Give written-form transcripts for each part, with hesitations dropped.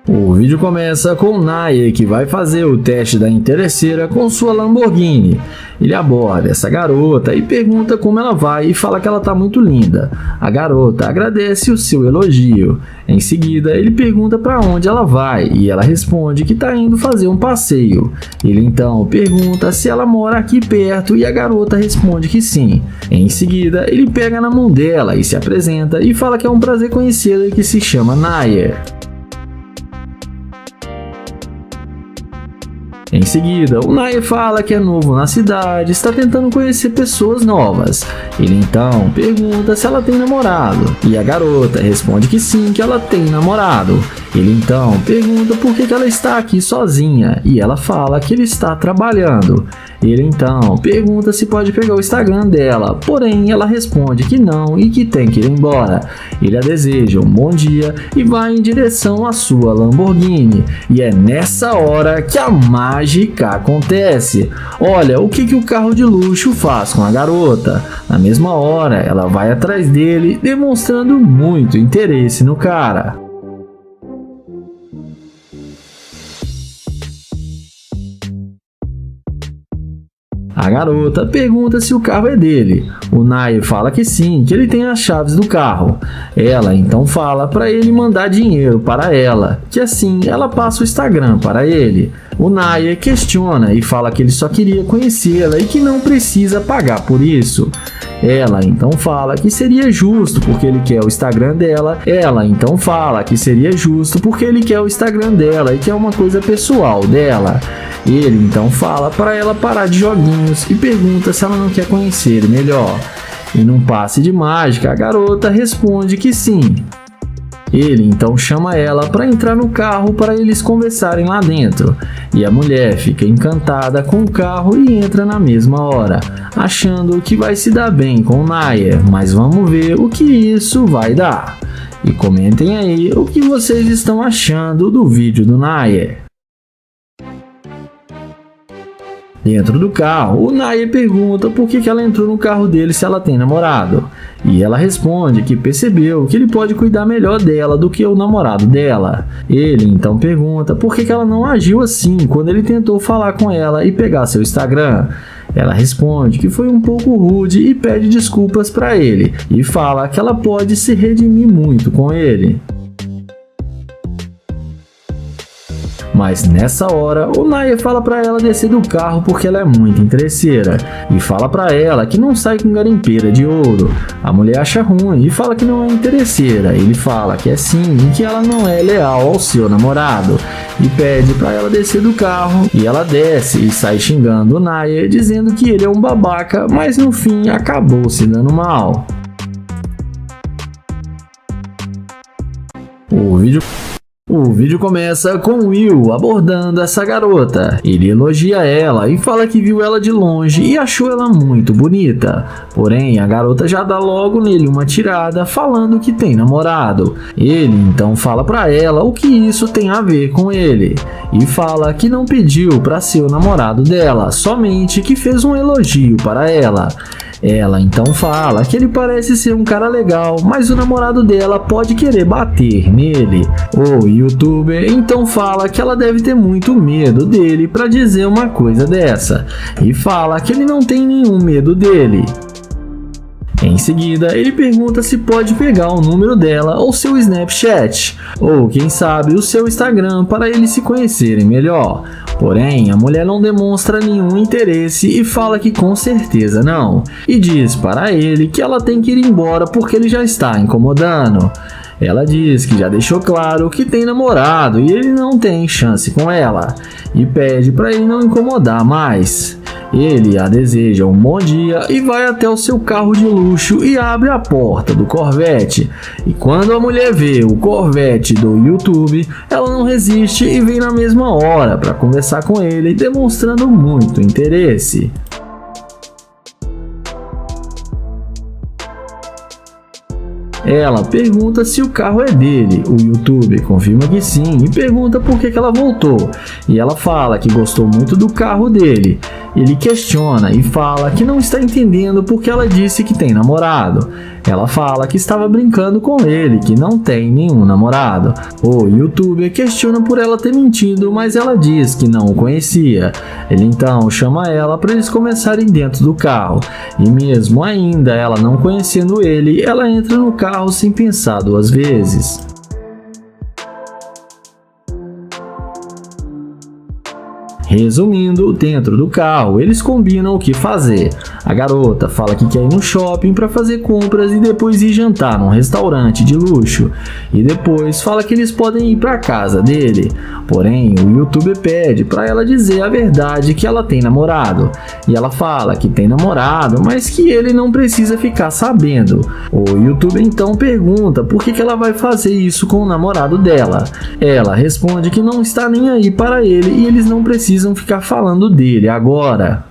O vídeo começa com o Nayer, que vai fazer o teste da interesseira com sua Lamborghini. Ele aborda essa garota e pergunta como ela vai e fala que ela tá muito linda. A garota agradece o seu elogio. Em seguida, ele pergunta para onde ela vai e ela responde que tá indo fazer um passeio. Ele então pergunta se ela mora aqui perto e a garota responde que sim. Em seguida, ele pega na mão dela e se apresenta e fala que é um prazer conhecê-la e que se chama Nayer. Em seguida, o Nayer fala que é novo na cidade, está tentando conhecer pessoas novas. Ele então pergunta se ela tem namorado, e a garota responde que sim, que ela tem namorado. Ele então pergunta por que ela está aqui sozinha, e ela fala que ele está trabalhando. Ele então pergunta se pode pegar o Instagram dela, porém ela responde que não e que tem que ir embora. Ele a deseja um bom dia e vai em direção à sua Lamborghini. E é nessa hora que a mágica acontece. Olha o que o carro de luxo faz com a garota. Na mesma hora, ela vai atrás dele, demonstrando muito interesse no cara. A garota pergunta se o carro é dele. O Nayer fala que sim, que ele tem as chaves do carro. Ela então fala para ele mandar dinheiro para ela, que assim ela passa o Instagram para ele. O Nayer questiona e fala que ele só queria conhecê-la e que não precisa pagar por isso. Ela então fala que seria justo porque ele quer o Instagram dela. Ela então fala que seria justo porque ele quer o Instagram dela e que é uma coisa pessoal dela. Ele então fala para ela parar de joguinhos e pergunta se ela não quer conhecer ele melhor. E num passe de mágica, a garota responde que sim. Ele então chama ela para entrar no carro para eles conversarem lá dentro. E a mulher fica encantada com o carro e entra na mesma hora, achando que vai se dar bem com o Nayer, mas vamos ver o que isso vai dar. E comentem aí o que vocês estão achando do vídeo do Nayer. Dentro do carro, o Nayer pergunta por que ela entrou no carro dele se ela tem namorado. E ela responde que percebeu que ele pode cuidar melhor dela do que o namorado dela. Ele então pergunta por que ela não agiu assim quando ele tentou falar com ela e pegar seu Instagram. Ela responde que foi um pouco rude e pede desculpas para ele. E fala que ela pode se redimir muito com ele. Mas nessa hora, o Nayer fala para ela descer do carro porque ela é muito interesseira e fala para ela que não sai com garimpeira de ouro. A mulher acha ruim e fala que não é interesseira. Ele fala que é sim e que ela não é leal ao seu namorado e pede para ela descer do carro e ela desce e sai xingando o Nayer, dizendo que ele é um babaca, mas no fim acabou se dando mal. O vídeo começa com Will abordando essa garota. Ele elogia ela e fala que viu ela de longe e achou ela muito bonita. Porém, a garota já dá logo nele uma tirada falando que tem namorado. Ele então fala pra ela o que isso tem a ver com ele. E fala que não pediu pra ser o namorado dela, somente que fez um elogio para ela. Ela então fala que ele parece ser um cara legal, mas o namorado dela pode querer bater nele. O youtuber então fala que ela deve ter muito medo dele para dizer uma coisa dessa, e fala que ele não tem nenhum medo dele. Em seguida, ele pergunta se pode pegar o número dela ou seu Snapchat, ou quem sabe o seu Instagram para eles se conhecerem melhor. Porém, a mulher não demonstra nenhum interesse e fala que com certeza não, e diz para ele que ela tem que ir embora porque ele já está incomodando. Ela diz que já deixou claro que tem namorado e ele não tem chance com ela, e pede para ele não incomodar mais. Ele a deseja um bom dia e vai até o seu carro de luxo e abre a porta do Corvette. E quando a mulher vê o Corvette do YouTube, ela não resiste e vem na mesma hora para conversar com ele, demonstrando muito interesse. Ela pergunta se o carro é dele. O youtuber confirma que sim e pergunta por que ela voltou. E ela fala que gostou muito do carro dele. Ele questiona e fala que não está entendendo porque ela disse que tem namorado. Ela fala que estava brincando com ele, que não tem nenhum namorado. O youtuber questiona por ela ter mentido, mas ela diz que não o conhecia. Ele então chama ela para eles começarem dentro do carro. E mesmo ainda ela não conhecendo ele, ela entra no carro sem pensar duas vezes. Resumindo, dentro do carro, eles combinam o que fazer. A garota fala que quer ir no shopping para fazer compras e depois ir jantar num restaurante de luxo. E depois fala que eles podem ir para casa dele. Porém, o youtuber pede para ela dizer a verdade, que ela tem namorado. E ela fala que tem namorado, mas que ele não precisa ficar sabendo. O youtuber então pergunta por que ela vai fazer isso com o namorado dela. Ela responde que não está nem aí para ele e eles não precisam ficar falando dele agora.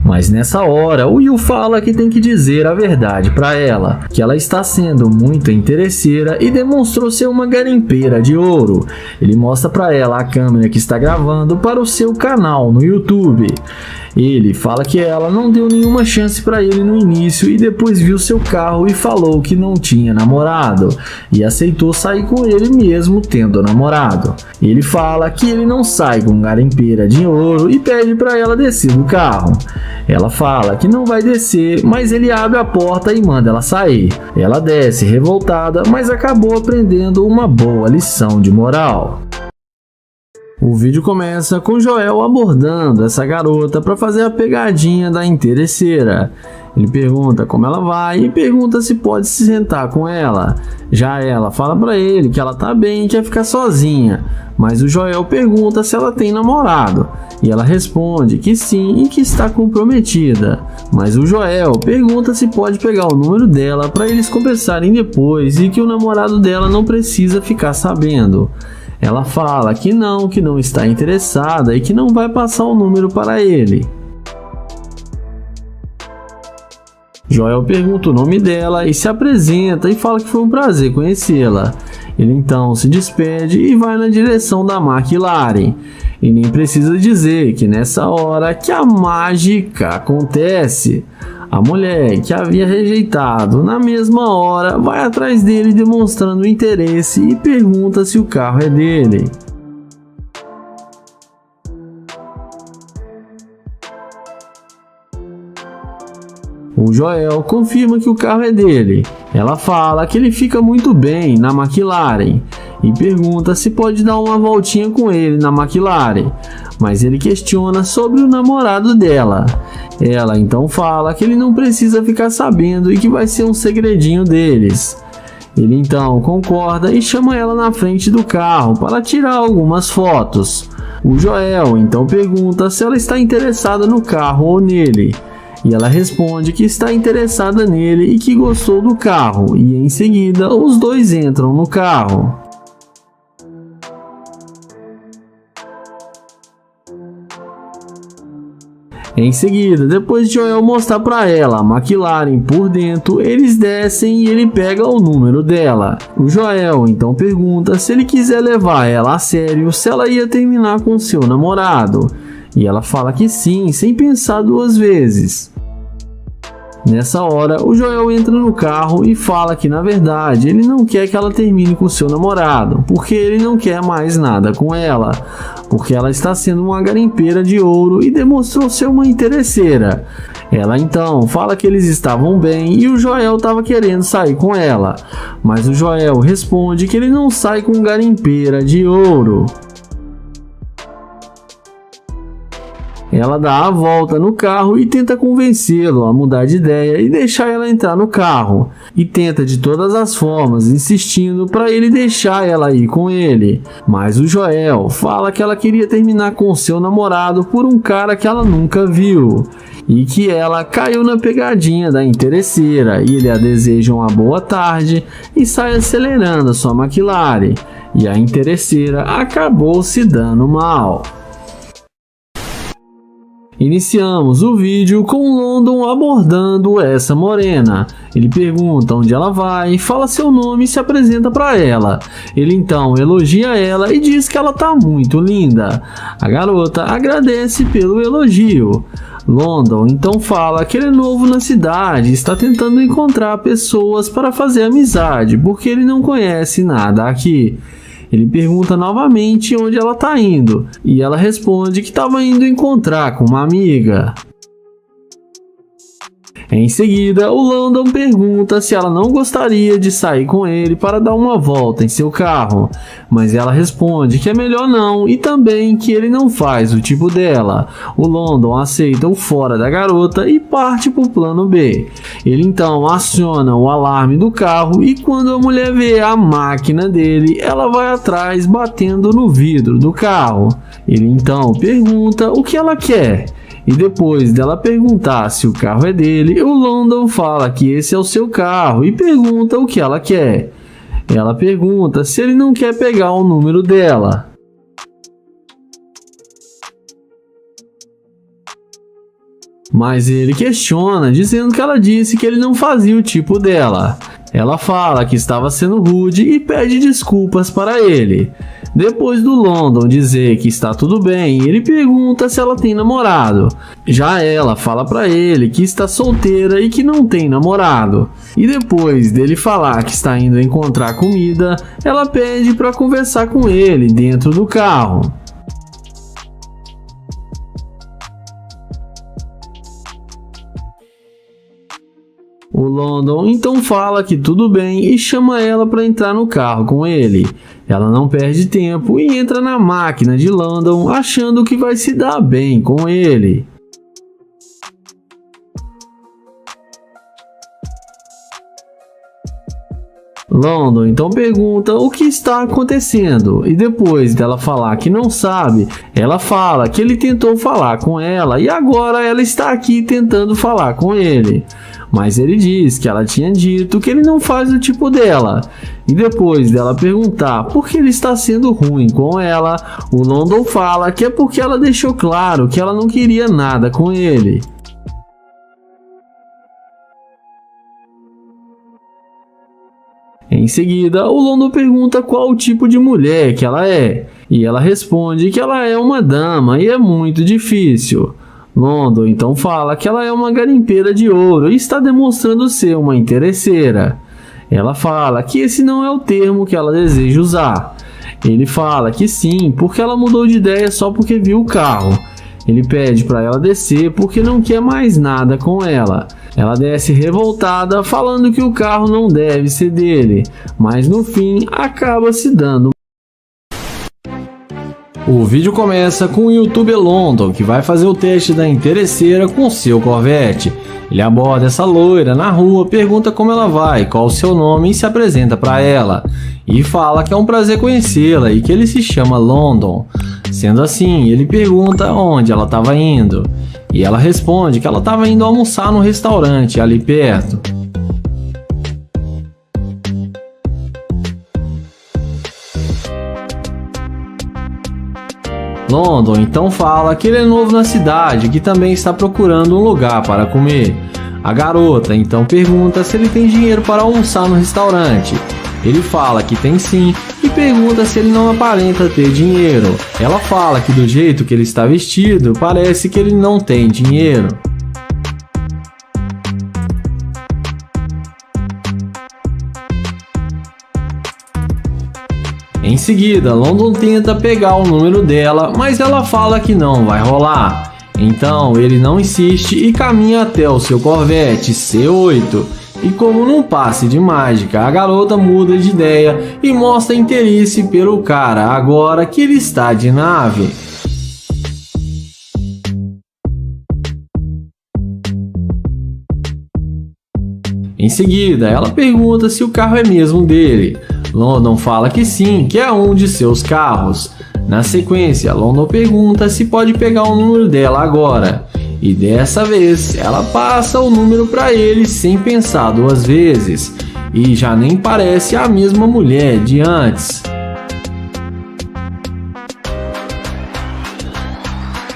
Mas nessa hora, o Will fala que tem que dizer a verdade para ela, que ela está sendo muito interesseira e demonstrou ser uma garimpeira de ouro. Ele mostra para ela a câmera que está gravando para o seu canal no YouTube. Ele fala que ela não deu nenhuma chance para ele no início e depois viu seu carro e falou que não tinha namorado e aceitou sair com ele mesmo tendo namorado. Ele fala que ele não sai com garimpeira de ouro e pede para ela descer do carro. Ela fala que não vai descer, mas ele abre a porta e manda ela sair. Ela desce revoltada, mas acabou aprendendo uma boa lição de moral. O vídeo começa com Joel abordando essa garota para fazer a pegadinha da interesseira. Ele pergunta como ela vai e pergunta se pode se sentar com ela. Já ela fala para ele que ela tá bem e quer ficar sozinha, mas o Joel pergunta se ela tem namorado. E ela responde que sim e que está comprometida. Mas o Joel pergunta se pode pegar o número dela para eles conversarem depois e que o namorado dela não precisa ficar sabendo. Ela fala que não está interessada e que não vai passar o número para ele. Joel pergunta o nome dela e se apresenta e fala que foi um prazer conhecê-la. Ele então se despede e vai na direção da McLaren. E nem precisa dizer que nessa hora que a mágica acontece. A mulher que havia rejeitado na mesma hora vai atrás dele demonstrando interesse e pergunta se o carro é dele. O Joel confirma que o carro é dele. Ela fala que ele fica muito bem na McLaren e pergunta se pode dar uma voltinha com ele na McLaren, mas ele questiona sobre o namorado dela. Ela então fala que ele não precisa ficar sabendo e que vai ser um segredinho deles. Ele então concorda e chama ela na frente do carro para tirar algumas fotos. O Joel então pergunta se ela está interessada no carro ou nele. E ela responde que está interessada nele e que gostou do carro, e em seguida os dois entram no carro. Em seguida, depois de Joel mostrar para ela a McLaren por dentro, eles descem e ele pega o número dela. O Joel então pergunta se ele quiser levar ela a sério, se ela ia terminar com seu namorado. E ela fala que sim, sem pensar duas vezes. Nessa hora, o Joel entra no carro e fala que na verdade ele não quer que ela termine com seu namorado, porque ele não quer mais nada com ela, porque ela está sendo uma garimpeira de ouro e demonstrou ser uma interesseira. Ela então fala que eles estavam bem e o Joel estava querendo sair com ela, mas o Joel responde que ele não sai com garimpeira de ouro. Ela dá a volta no carro e tenta convencê-lo a mudar de ideia e deixar ela entrar no carro. E tenta de todas as formas, insistindo para ele deixar ela ir com ele. Mas o Joel fala que ela queria terminar com seu namorado por um cara que ela nunca viu. E que ela caiu na pegadinha da interesseira. E ele a deseja uma boa tarde e sai acelerando a sua McLaren. E a interesseira acabou se dando mal. Iniciamos o vídeo com London abordando essa morena. Ele pergunta onde ela vai, fala seu nome e se apresenta para ela. Ele então elogia ela e diz que ela tá muito linda. A garota agradece pelo elogio. London então fala que ele é novo na cidade e está tentando encontrar pessoas para fazer amizade, porque ele não conhece nada aqui. Ele pergunta novamente onde ela está indo, e ela responde que estava indo encontrar com uma amiga. Em seguida, o London pergunta se ela não gostaria de sair com ele para dar uma volta em seu carro, mas ela responde que é melhor não e também que ele não faz o tipo dela. O London aceita o fora da garota e parte para o plano B. Ele então aciona o alarme do carro e quando a mulher vê a máquina dele, ela vai atrás batendo no vidro do carro. Ele então pergunta o que ela quer. E depois dela perguntar se o carro é dele, o London fala que esse é o seu carro e pergunta o que ela quer. Ela pergunta se ele não quer pegar o número dela. Mas ele questiona, dizendo que ela disse que ele não fazia o tipo dela. Ela fala que estava sendo rude e pede desculpas para ele. Depois do London dizer que está tudo bem, ele pergunta se ela tem namorado. Já ela fala para ele que está solteira e que não tem namorado. E depois dele falar que está indo encontrar comida, ela pede para conversar com ele dentro do carro. O London então fala que tudo bem e chama ela para entrar no carro com ele. Ela não perde tempo e entra na máquina de London achando que vai se dar bem com ele. London então pergunta o que está acontecendo e depois dela falar que não sabe, ela fala que ele tentou falar com ela e agora ela está aqui tentando falar com ele. Mas ele diz que ela tinha dito que ele não faz o tipo dela. E depois dela perguntar por que ele está sendo ruim com ela, o London fala que é porque ela deixou claro que ela não queria nada com ele. Em seguida, o London pergunta qual o tipo de mulher que ela é, e ela responde que ela é uma dama e é muito difícil. London então fala que ela é uma garimpeira de ouro e está demonstrando ser uma interesseira. Ela fala que esse não é o termo que ela deseja usar. Ele fala que sim, porque ela mudou de ideia só porque viu o carro. Ele pede para ela descer porque não quer mais nada com ela. Ela desce revoltada, falando que o carro não deve ser dele, mas no fim acaba se dando. O vídeo começa com o youtuber London, que vai fazer o teste da interesseira com seu Corvette. Ele aborda essa loira na rua, pergunta como ela vai, qual o seu nome e se apresenta para ela. E fala que é um prazer conhecê-la e que ele se chama London. Sendo assim, ele pergunta onde ela estava indo. E ela responde que ela estava indo almoçar no restaurante ali perto. London então fala que ele é novo na cidade e que também está procurando um lugar para comer. A garota então pergunta se ele tem dinheiro para almoçar no restaurante. Ele fala que tem sim e pergunta se ele não aparenta ter dinheiro. Ela fala que do jeito que ele está vestido, parece que ele não tem dinheiro. Em seguida, London tenta pegar o número dela, mas ela fala que não vai rolar. Então ele não insiste e caminha até o seu Corvette C8. E como num passe de mágica, a garota muda de ideia e mostra interesse pelo cara agora que ele está de nave. Em seguida, ela pergunta se o carro é mesmo dele. London fala que sim, que é um de seus carros. Na sequência, London pergunta se pode pegar o número dela agora. E dessa vez, ela passa o número para ele sem pensar duas vezes. E já nem parece a mesma mulher de antes.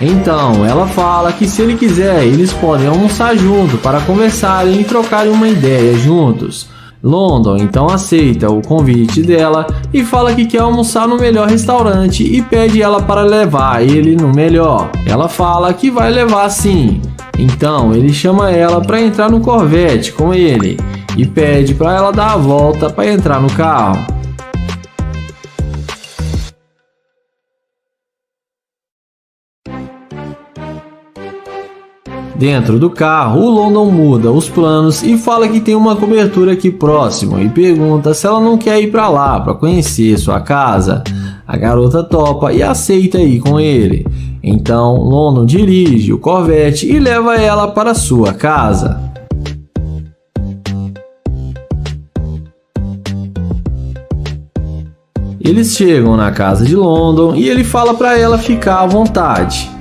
Então, ela fala que se ele quiser, eles podem almoçar junto para conversarem e trocarem uma ideia juntos. London então aceita o convite dela e fala que quer almoçar no melhor restaurante e pede ela para levar ele no melhor. Ela fala que vai levar sim. Então ele chama ela para entrar no Corvette com ele e pede para ela dar a volta para entrar no carro. Dentro do carro, o London muda os planos e fala que tem uma cobertura aqui próximo e pergunta se ela não quer ir para lá para conhecer sua casa. A garota topa e aceita ir com ele. Então London dirige o Corvette e leva ela para sua casa. Eles chegam na casa de London e ele fala para ela ficar à vontade.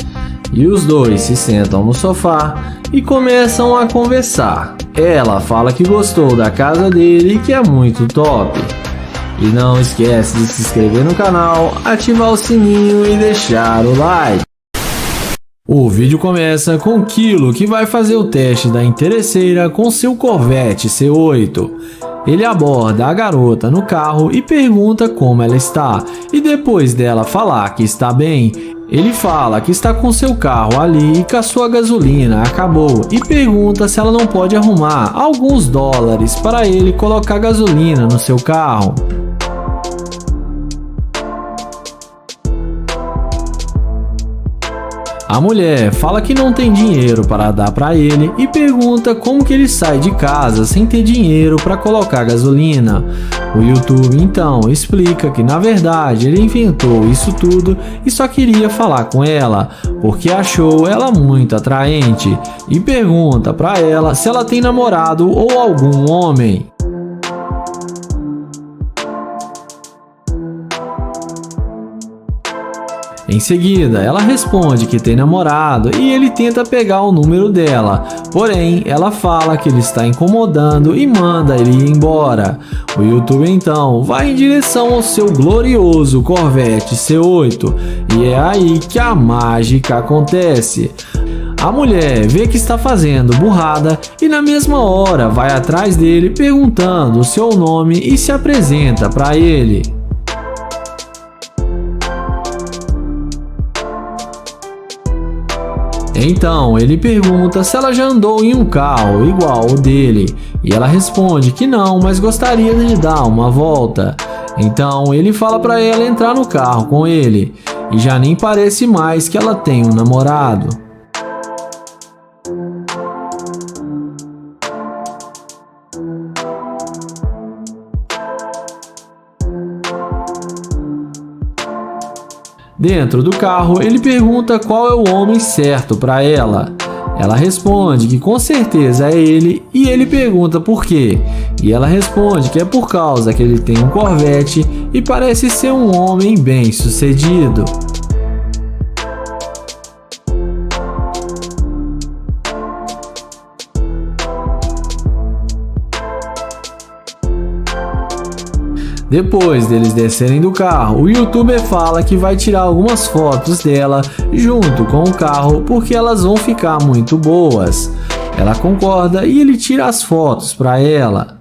E os dois se sentam no sofá e começam a conversar. Ela fala que gostou da casa dele e que é muito top. E não esquece de se inscrever no canal, ativar o sininho e deixar o like. O vídeo começa com Kilo, que vai fazer o teste da interesseira com seu Corvette C8. Ele aborda a garota no carro e pergunta como ela está. E depois dela falar que está bem, ele fala que está com seu carro ali e que a sua gasolina acabou e pergunta se ela não pode arrumar alguns dólares para ele colocar gasolina no seu carro. A mulher fala que não tem dinheiro para dar para ele e pergunta como que ele sai de casa sem ter dinheiro para colocar gasolina. O YouTube então explica que na verdade ele inventou isso tudo e só queria falar com ela porque achou ela muito atraente e pergunta para ela se ela tem namorado ou algum homem. Em seguida, ela responde que tem namorado e ele tenta pegar o número dela, porém ela fala que ele está incomodando e manda ele ir embora. O YouTube então vai em direção ao seu glorioso Corvette C8 e é aí que a mágica acontece. A mulher vê que está fazendo burrada e na mesma hora vai atrás dele perguntando o seu nome e se apresenta para ele. Então ele pergunta se ela já andou em um carro igual ao dele e ela responde que não, mas gostaria de dar uma volta. Então ele fala para ela entrar no carro com ele e já nem parece mais que ela tem um namorado. Dentro do carro, ele pergunta qual é o homem certo para ela. Ela responde que com certeza é ele e ele pergunta por quê. E ela responde que é por causa que ele tem um Corvette e parece ser um homem bem sucedido. Depois deles descerem do carro, o YouTuber fala que vai tirar algumas fotos dela junto com o carro porque elas vão ficar muito boas. Ela concorda e ele tira as fotos para ela.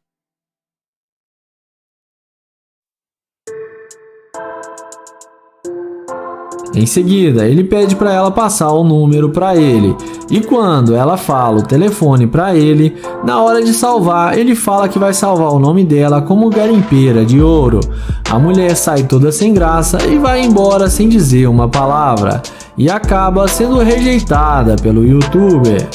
Em seguida, ele pede para ela passar o número para ele. E quando ela fala o telefone para ele, na hora de salvar, ele fala que vai salvar o nome dela como garimpeira de ouro. A mulher sai toda sem graça e vai embora sem dizer uma palavra. E acaba sendo rejeitada pelo YouTuber.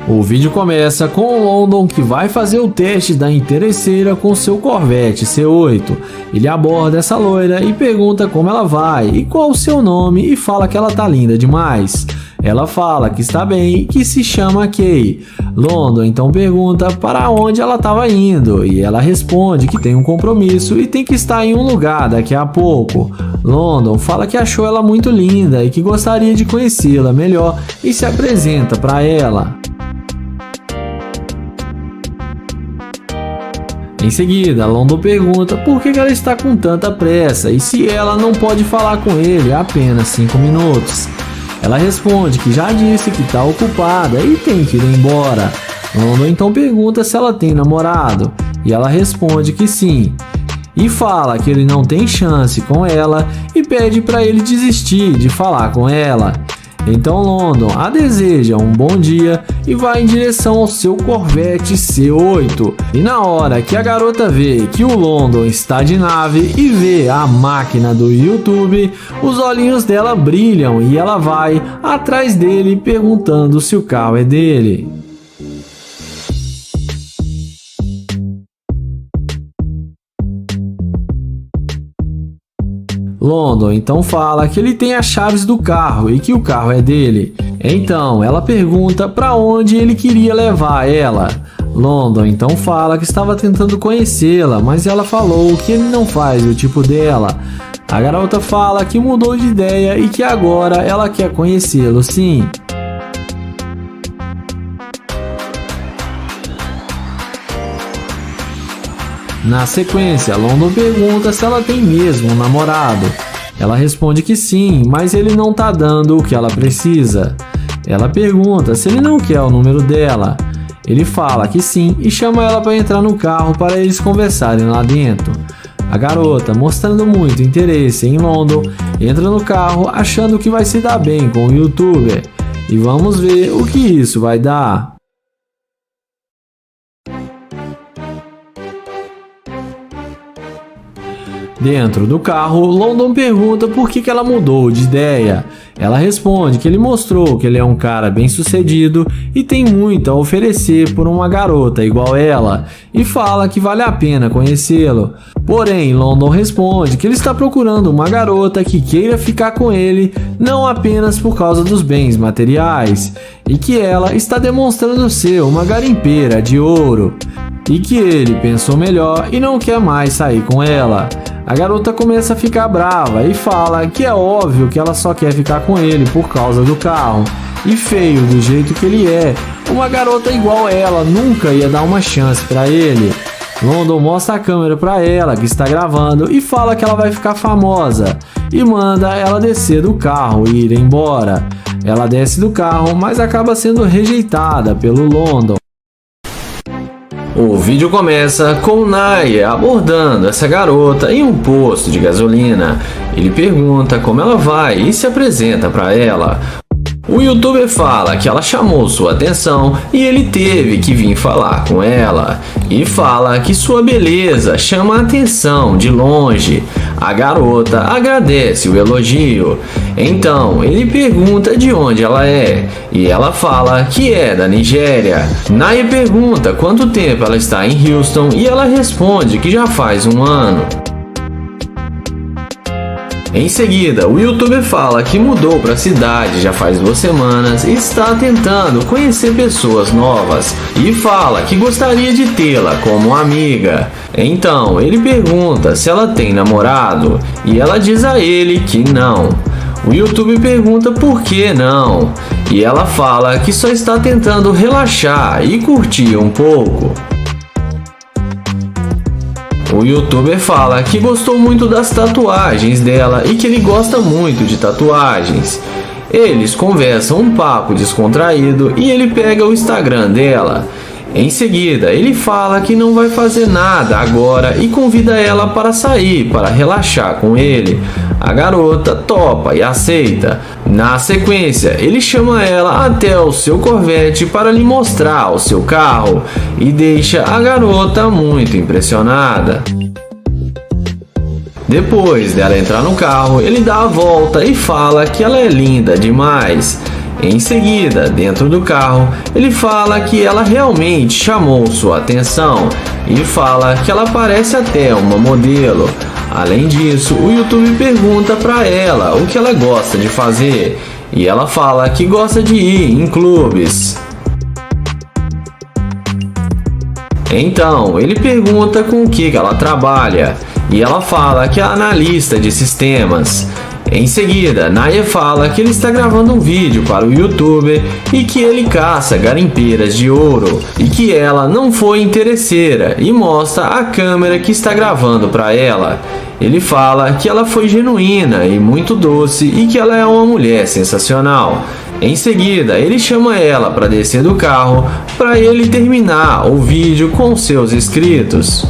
O vídeo começa com o London que vai fazer o teste da interesseira com seu Corvette C8. Ele aborda essa loira e pergunta como ela vai e qual o seu nome e fala que ela tá linda demais. Ela fala que está bem e que se chama Kay. London então pergunta para onde ela estava indo e ela responde que tem um compromisso e tem que estar em um lugar daqui a pouco. London fala que achou ela muito linda e que gostaria de conhecê-la melhor e se apresenta para ela. Em seguida, London pergunta por que ela está com tanta pressa e se ela não pode falar com ele há apenas 5 minutos. Ela responde que já disse que está ocupada e tem que ir embora. London então pergunta se ela tem namorado e ela responde que sim. E fala que ele não tem chance com ela e pede para ele desistir de falar com ela. Então London a deseja um bom dia e vai em direção ao seu Corvette C8. E na hora que a garota vê que o London está de nave e vê a máquina do YouTube, os olhinhos dela brilham e ela vai atrás dele perguntando se o carro é dele. London então fala que ele tem as chaves do carro e que o carro é dele. Então ela pergunta para onde ele queria levar ela. London então fala que estava tentando conhecê-la, mas ela falou que ele não faz o tipo dela. A garota fala que mudou de ideia e que agora ela quer conhecê-lo sim. Na sequência, London pergunta se ela tem mesmo um namorado. Ela responde que sim, mas ele não tá dando o que ela precisa. Ela pergunta se ele não quer o número dela. Ele fala que sim e chama ela para entrar no carro para eles conversarem lá dentro. A garota, mostrando muito interesse em London, entra no carro achando que vai se dar bem com o youtuber. E vamos ver o que isso vai dar. Dentro do carro, London pergunta por que ela mudou de ideia. Ela responde que ele mostrou que ele é um cara bem-sucedido e tem muito a oferecer por uma garota igual ela, e fala que vale a pena conhecê-lo. Porém, London responde que ele está procurando uma garota que queira ficar com ele, não apenas por causa dos bens materiais, e que ela está demonstrando ser uma garimpeira de ouro, e que ele pensou melhor e não quer mais sair com ela. A garota começa a ficar brava e fala que é óbvio que ela só quer ficar com ele por causa do carro. E feio do jeito que ele é, uma garota igual ela nunca ia dar uma chance para ele. London mostra a câmera para ela que está gravando e fala que ela vai ficar famosa e manda ela descer do carro e ir embora. Ela desce do carro, mas acaba sendo rejeitada pelo London. O vídeo começa com Naya abordando essa garota em um posto de gasolina. Ele pergunta como ela vai e se apresenta para ela. O youtuber fala que ela chamou sua atenção e ele teve que vir falar com ela. E fala que sua beleza chama a atenção de longe. A garota agradece o elogio. Então ele pergunta de onde ela é e ela fala que é da Nigéria. Naya pergunta quanto tempo ela está em Houston e ela responde que já faz um ano. Em seguida, o youtuber fala que mudou para a cidade já faz 2 semanas e está tentando conhecer pessoas novas e fala que gostaria de tê-la como amiga. Então, ele pergunta se ela tem namorado e ela diz a ele que não. O youtuber pergunta por que não e ela fala que só está tentando relaxar e curtir um pouco. O youtuber fala que gostou muito das tatuagens dela e que ele gosta muito de tatuagens. Eles conversam um papo descontraído e ele pega o Instagram dela. Em seguida, ele fala que não vai fazer nada agora e convida ela para sair para relaxar com ele. A garota topa e aceita. Na sequência, ele chama ela até o seu Corvette para lhe mostrar o seu carro e deixa a garota muito impressionada. Depois dela entrar no carro, ele dá a volta e fala que ela é linda demais. Em seguida, dentro do carro, ele fala que ela realmente chamou sua atenção e fala que ela parece até uma modelo. Além disso, o YouTube pergunta para ela o que ela gosta de fazer e ela fala que gosta de ir em clubes. Então, ele pergunta com o que ela trabalha e ela fala que é analista de sistemas. Em seguida, Naya fala que ele está gravando um vídeo para o youtuber e que ele caça garimpeiras de ouro e que ela não foi interesseira e mostra a câmera que está gravando para ela. Ele fala que ela foi genuína e muito doce e que ela é uma mulher sensacional. Em seguida, ele chama ela para descer do carro para ele terminar o vídeo com seus inscritos.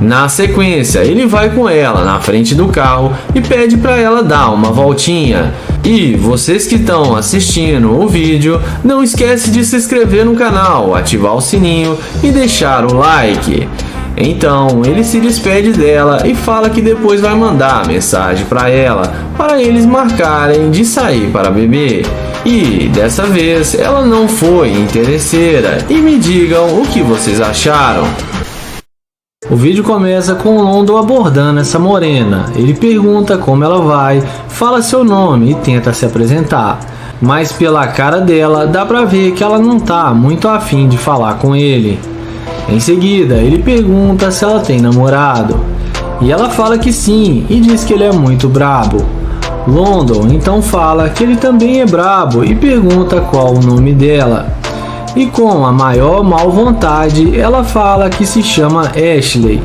Na sequência, ele vai com ela na frente do carro e pede para ela dar uma voltinha. E vocês que estão assistindo o vídeo, não esquece de se inscrever no canal, ativar o sininho e deixar o like. Então ele se despede dela e fala que depois vai mandar mensagem para ela, para eles marcarem de sair para beber. E dessa vez ela não foi interesseira. E me digam o que vocês acharam. O vídeo começa com o London abordando essa morena. Ele pergunta como ela vai, fala seu nome e tenta se apresentar. Mas pela cara dela dá pra ver que ela não tá muito afim de falar com ele. Em seguida ele pergunta se ela tem namorado. E ela fala que sim e diz que ele é muito brabo. London então fala que ele também é brabo e pergunta qual o nome dela. E com a maior mal vontade, ela fala que se chama Ashley.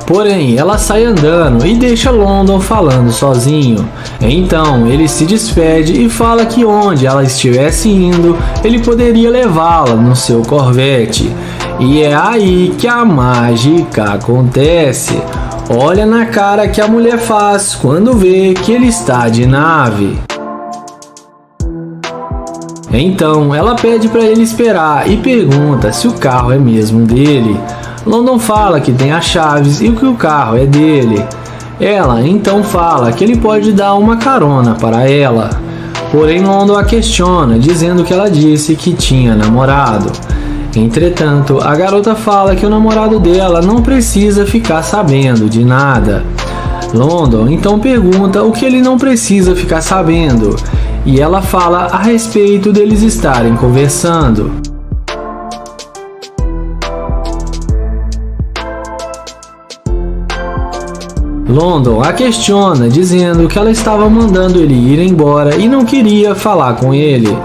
Porém, ela sai andando e deixa London falando sozinho. Então, ele se despede e fala que onde ela estivesse indo, ele poderia levá-la no seu Corvette. E é aí que a mágica acontece. Olha na cara que a mulher faz quando vê que ele está de nave. Então ela pede para ele esperar e pergunta se o carro é mesmo dele. London fala que tem as chaves e que o carro é dele. Ela então fala que ele pode dar uma carona para ela. Porém London a questiona, dizendo que ela disse que tinha namorado. Entretanto, a garota fala que o namorado dela não precisa ficar sabendo de nada. London então pergunta o que ele não precisa ficar sabendo. E ela fala a respeito deles estarem conversando. London a questiona, dizendo que ela estava mandando ele ir embora e não queria falar com ele.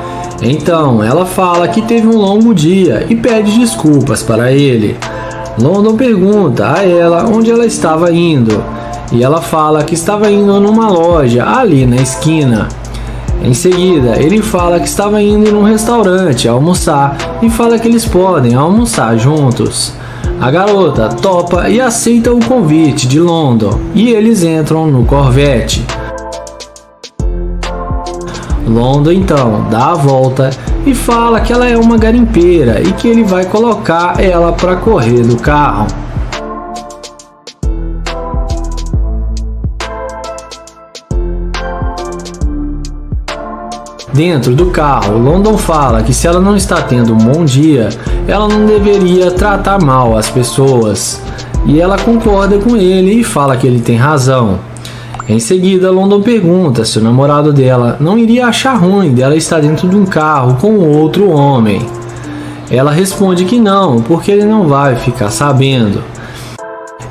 Então ela fala que teve um longo dia e pede desculpas para ele. London pergunta a ela onde ela estava indo. E ela fala que estava indo numa loja ali na esquina. Em seguida, ele fala que estava indo num restaurante almoçar e fala que eles podem almoçar juntos. A garota topa e aceita o convite de London e eles entram no Corvette. London então dá a volta e fala que ela é uma garimpeira e que ele vai colocar ela para correr do carro. Dentro do carro, London fala que se ela não está tendo um bom dia, ela não deveria tratar mal as pessoas. E ela concorda com ele e fala que ele tem razão. Em seguida, London pergunta se o namorado dela não iria achar ruim dela estar dentro de um carro com outro homem. Ela responde que não, porque ele não vai ficar sabendo.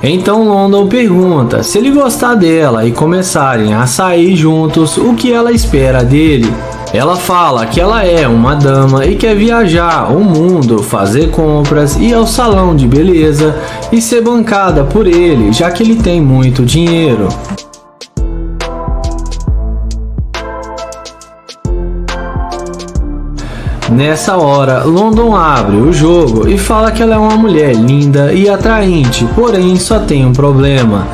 Então London pergunta se ele gostar dela e começarem a sair juntos, o que ela espera dele. Ela fala que ela é uma dama e quer viajar o mundo, fazer compras, ir ao salão de beleza e ser bancada por ele, já que ele tem muito dinheiro. Nessa hora, London abre o jogo e fala que ela é uma mulher linda e atraente, porém só tem um problema,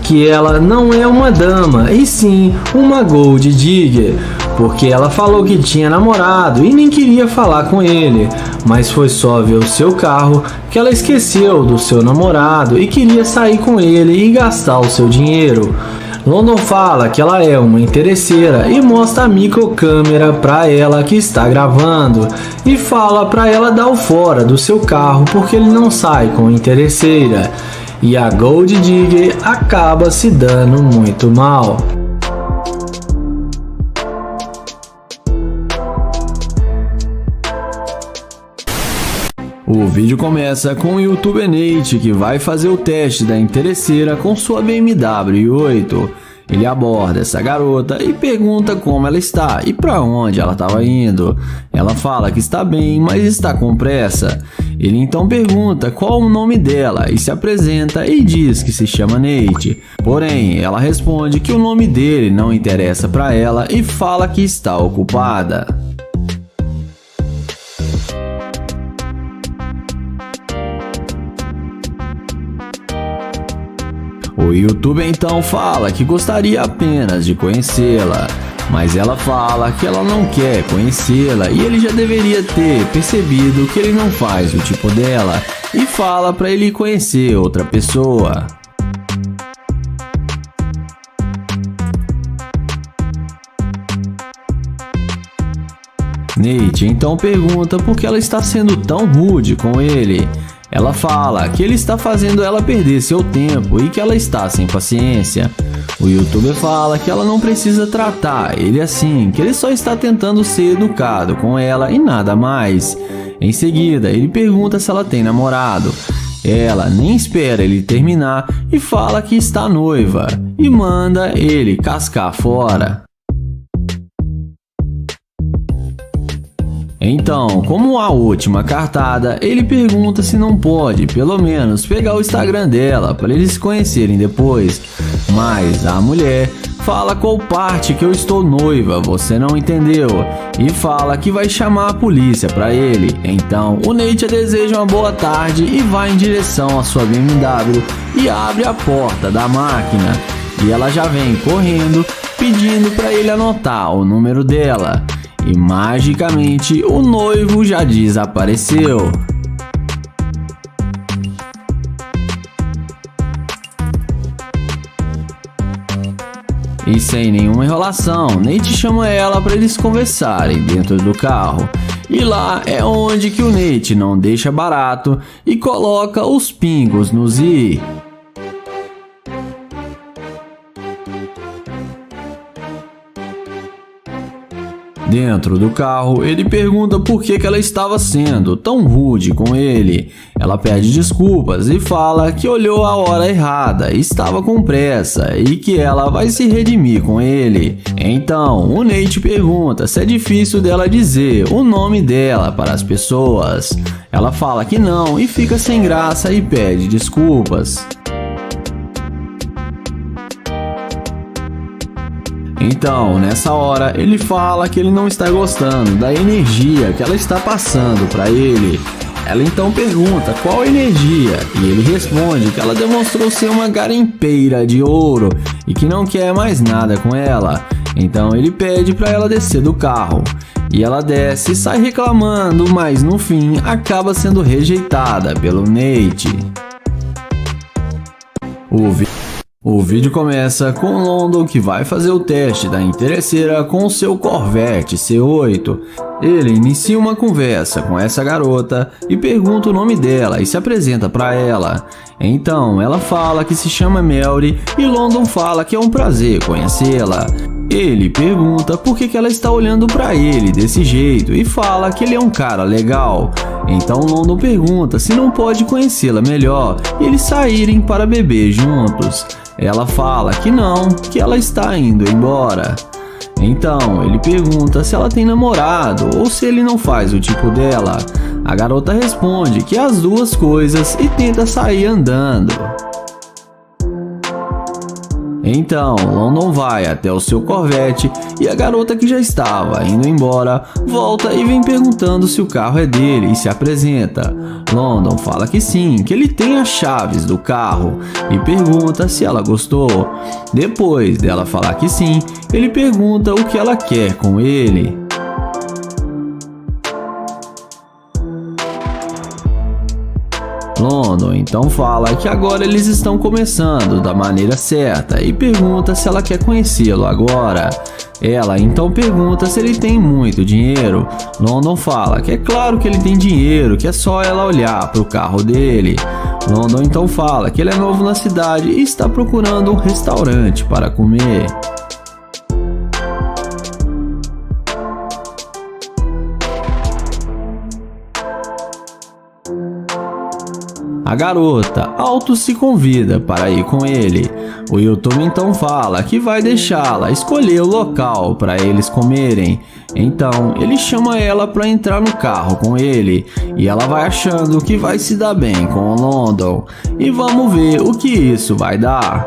que ela não é uma dama, e sim uma gold digger, porque ela falou que tinha namorado e nem queria falar com ele, mas foi só ver o seu carro que ela esqueceu do seu namorado e queria sair com ele e gastar o seu dinheiro. London fala que ela é uma interesseira e mostra a microcâmera para ela que está gravando e fala para ela dar o fora do seu carro porque ele não sai com interesseira. E a Gold Digger acaba se dando muito mal. O vídeo começa com o youtuber Nate, que vai fazer o teste da interesseira com sua BMW i8. Ele aborda essa garota e pergunta como ela está e para onde ela estava indo. Ela fala que está bem, mas está com pressa. Ele então pergunta qual o nome dela e se apresenta e diz que se chama Nate. Porém, ela responde que o nome dele não interessa para ela e fala que está ocupada. O youtuber então fala que gostaria apenas de conhecê-la, mas ela fala que ela não quer conhecê-la e ele já deveria ter percebido que ele não faz o tipo dela e fala para ele conhecer outra pessoa. Nate então pergunta por que ela está sendo tão rude com ele. Ela fala que ele está fazendo ela perder seu tempo e que ela está sem paciência. O youtuber fala que ela não precisa tratar ele assim, que ele só está tentando ser educado com ela e nada mais. Em seguida, ele pergunta se ela tem namorado. Ela nem espera ele terminar e fala que está noiva e manda ele cascar fora. Então, como a última cartada, ele pergunta se não pode, pelo menos, pegar o Instagram dela para eles se conhecerem depois. Mas a mulher fala qual parte que eu estou noiva, você não entendeu, e fala que vai chamar a polícia para ele. Então, o Nate deseja uma boa tarde e vai em direção à sua BMW e abre a porta da máquina. E ela já vem correndo, pedindo para ele anotar o número dela. E magicamente o noivo já desapareceu. E sem nenhuma enrolação, Nate chama ela para eles conversarem dentro do carro. E lá é onde que o Nate não deixa barato e coloca os pingos nos i. Dentro do carro, ele pergunta por que ela estava sendo tão rude com ele. Ela pede desculpas e fala que olhou a hora errada, estava com pressa e que ela vai se redimir com ele. Então, o Nate pergunta se é difícil dela dizer o nome dela para as pessoas. Ela fala que não e fica sem graça e pede desculpas. Então, nessa hora, ele fala que ele não está gostando da energia que ela está passando para ele. Ela então pergunta qual energia e ele responde que ela demonstrou ser uma garimpeira de ouro e que não quer mais nada com ela. Então ele pede para ela descer do carro. E ela desce e sai reclamando, mas no fim acaba sendo rejeitada pelo Nate. O vídeo começa com London que vai fazer o teste da interesseira com seu Corvette C8. Ele inicia uma conversa com essa garota e pergunta o nome dela e se apresenta para ela. Então ela fala que se chama Melry e London fala que é um prazer conhecê-la. Ele pergunta por que ela está olhando para ele desse jeito e fala que ele é um cara legal. Então London pergunta se não pode conhecê-la melhor e eles saírem para beber juntos. Ela fala que não, que ela está indo embora. Então ele pergunta se ela tem namorado ou se ele não faz o tipo dela. A garota responde que as duas coisas e tenta sair andando. Então, London vai até o seu Corvette e a garota que já estava indo embora volta e vem perguntando se o carro é dele e se apresenta. London fala que sim, que ele tem as chaves do carro e pergunta se ela gostou. Depois dela falar que sim, ele pergunta o que ela quer com ele. London então fala que agora eles estão começando da maneira certa e pergunta se ela quer conhecê-lo agora. Ela então pergunta se ele tem muito dinheiro. London fala que é claro que ele tem dinheiro, que é só ela olhar para o carro dele. London então fala que ele é novo na cidade e está procurando um restaurante para comer. A garota auto se convida para ir com ele. O youtuber então fala que vai deixá-la escolher o local para eles comerem. Então ele chama ela para entrar no carro com ele e ela vai achando que vai se dar bem com o London. E vamos ver o que isso vai dar.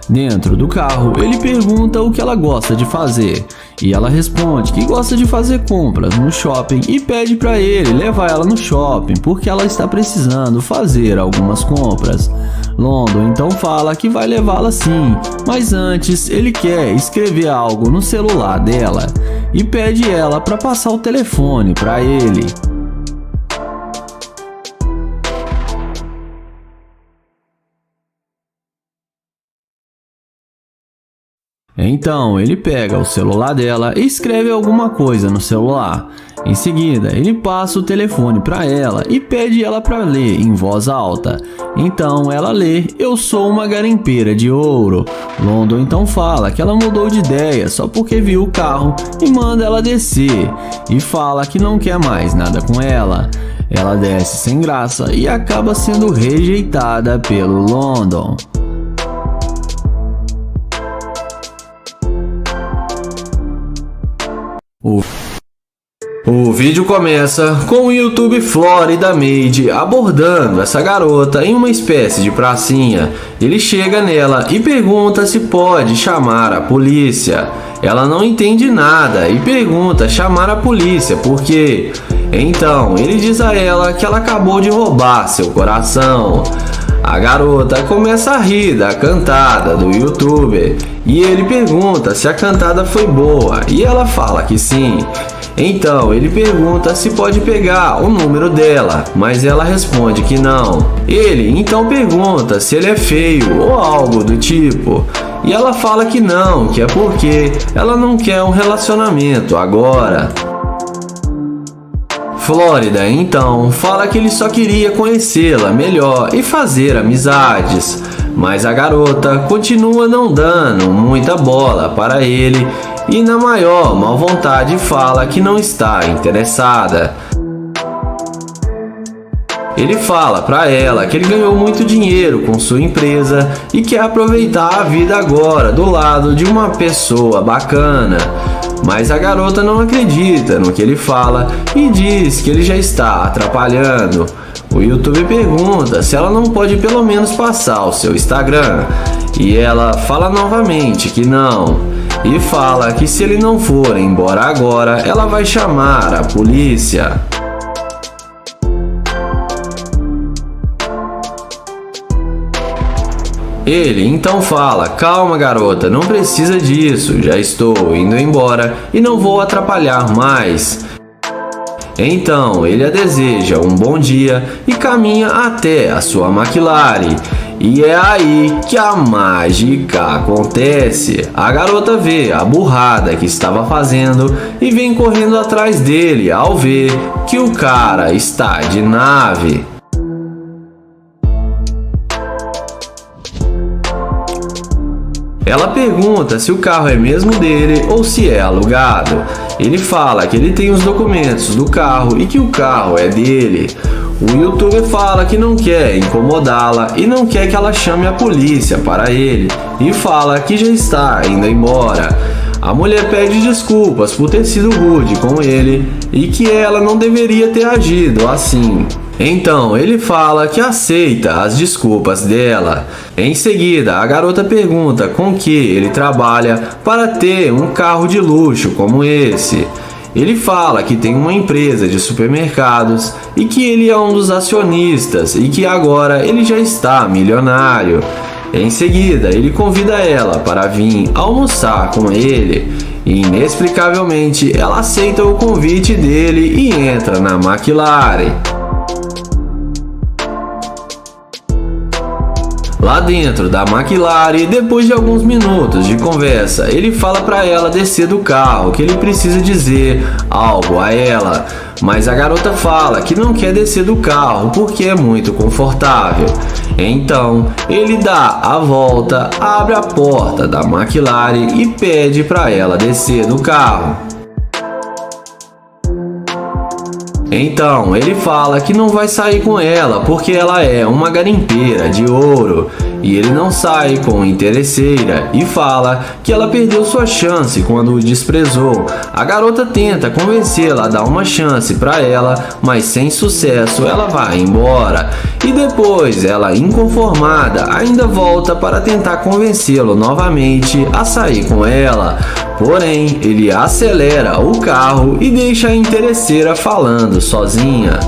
Dentro do carro, ele pergunta o que ela gosta de fazer E ela responde que gosta de fazer compras no shopping e pede para ele levar ela no shopping porque ela está precisando fazer algumas compras. London então fala que vai levá-la sim, mas antes ele quer escrever algo no celular dela e pede ela para passar o telefone para ele. Então ele pega o celular dela e escreve alguma coisa no celular. Em seguida, ele passa o telefone para ela e pede ela para ler em voz alta. Então ela lê: "Eu sou uma garimpeira de ouro". London então fala que ela mudou de ideia só porque viu o carro e manda ela descer. E fala que não quer mais nada com ela. Ela desce sem graça e acaba sendo rejeitada pelo London. O vídeo começa com o YouTube Florida Made abordando essa garota em uma espécie de pracinha. Ele chega nela e pergunta se pode chamar a polícia. Ela não entende nada e pergunta chamar a polícia por quê. Então ele diz a ela que ela acabou de roubar seu coração. A garota começa a rir da cantada do YouTuber e ele pergunta se a cantada foi boa e ela fala que sim. Então ele pergunta se pode pegar o número dela, mas ela responde que não. Ele então pergunta se ele é feio ou algo do tipo, e ela fala que não, que é porque ela não quer um relacionamento agora. Florida então fala que ele só queria conhecê-la melhor e fazer amizades, mas a garota continua não dando muita bola para ele e na maior má vontade fala que não está interessada. Ele fala para ela que ele ganhou muito dinheiro com sua empresa e quer aproveitar a vida agora do lado de uma pessoa bacana. Mas a garota não acredita no que ele fala e diz que ele já está atrapalhando. O YouTube pergunta se ela não pode pelo menos passar o seu Instagram. E ela fala novamente que não. E fala que se ele não for embora agora, ela vai chamar a polícia. Ele então fala: "Calma, garota, não precisa disso, já estou indo embora e não vou atrapalhar mais". Então ele a deseja um bom dia e caminha até a sua McLaren. E é aí que a mágica acontece. A garota vê a burrada que estava fazendo e vem correndo atrás dele ao ver que o cara está de nave. Ela pergunta se o carro é mesmo dele ou se é alugado. Ele fala que ele tem os documentos do carro e que o carro é dele. O YouTuber fala que não quer incomodá-la e não quer que ela chame a polícia para ele e fala que já está indo embora. A mulher pede desculpas por ter sido rude com ele e que ela não deveria ter agido assim. Então ele fala que aceita as desculpas dela. Em seguida, a garota pergunta com que ele trabalha para ter um carro de luxo como esse. Ele fala que tem uma empresa de supermercados e que ele é um dos acionistas e que agora ele já está milionário. Em seguida, ele convida ela para vir almoçar com ele e, inexplicavelmente, ela aceita o convite dele e entra na McLaren. Lá dentro da McLaren, depois de alguns minutos de conversa, ele fala para ela descer do carro, que ele precisa dizer algo a ela. Mas a garota fala que não quer descer do carro porque é muito confortável. Então ele dá a volta, abre a porta da McLaren e pede para ela descer do carro. Então ele fala que não vai sair com ela porque ela é uma garimpeira de ouro. e ele não sai com interesseira e fala que ela perdeu sua chance quando o desprezou. A garota tenta convencê-la a dar uma chance para ela, mas sem sucesso ela vai embora. E depois ela, inconformada, ainda volta para tentar convencê-lo novamente a sair com ela. Porém, ele acelera o carro e deixa a interesseira falando sozinha.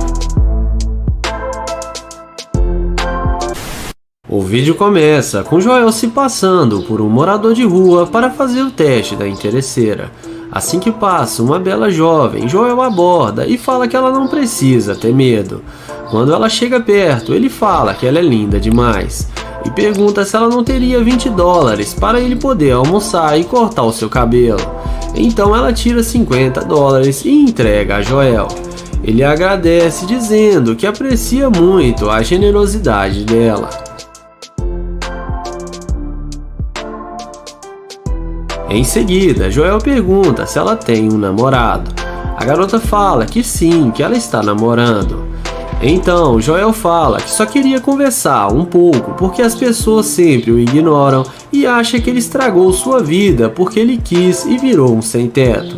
O vídeo começa com Joel se passando por um morador de rua para fazer o teste da interesseira. Assim que passa uma bela jovem, Joel aborda e fala que ela não precisa ter medo. Quando ela chega perto, ele fala que ela é linda demais e pergunta se ela não teria $20 para ele poder almoçar e cortar o seu cabelo. Então ela tira $50 e entrega a Joel. Ele agradece dizendo que aprecia muito a generosidade dela. Em seguida, Joel pergunta se ela tem um namorado. A garota fala que sim, que ela está namorando. Então, Joel fala que só queria conversar um pouco porque as pessoas sempre o ignoram e acha que ele estragou sua vida porque ele quis e virou um sem-teto.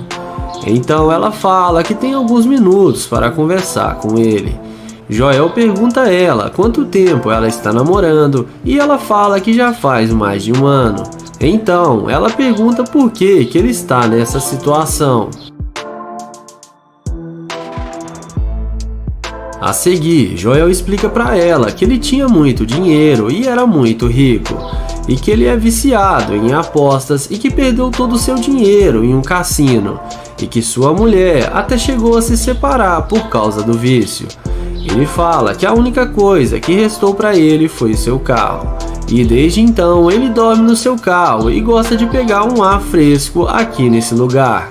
Então ela fala que tem alguns minutos para conversar com ele. Joel pergunta a ela quanto tempo ela está namorando e ela fala que já faz mais de um ano. Então, ela pergunta por que ele está nessa situação. A seguir, Joel explica para ela que ele tinha muito dinheiro e era muito rico, e que ele é viciado em apostas e que perdeu todo o seu dinheiro em um cassino, e que sua mulher até chegou a se separar por causa do vício. Ele fala que a única coisa que restou para ele foi o seu carro. E desde então ele dorme no seu carro e gosta de pegar um ar fresco aqui nesse lugar.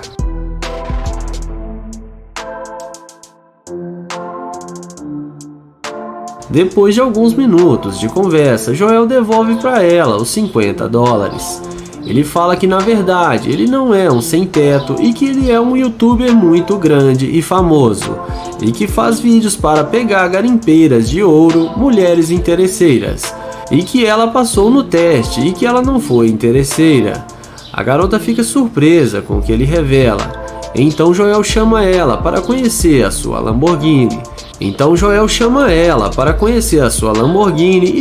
Depois de alguns minutos de conversa, Joel devolve para ela os $50. Ele fala que na verdade ele não é um sem-teto e que ele é um youtuber muito grande e famoso, e que faz vídeos para pegar garimpeiras de ouro, mulheres interesseiras, e que ela passou no teste e que ela não foi interesseira. A garota fica surpresa com o que ele revela. Então Joel chama ela para conhecer a sua Lamborghini. E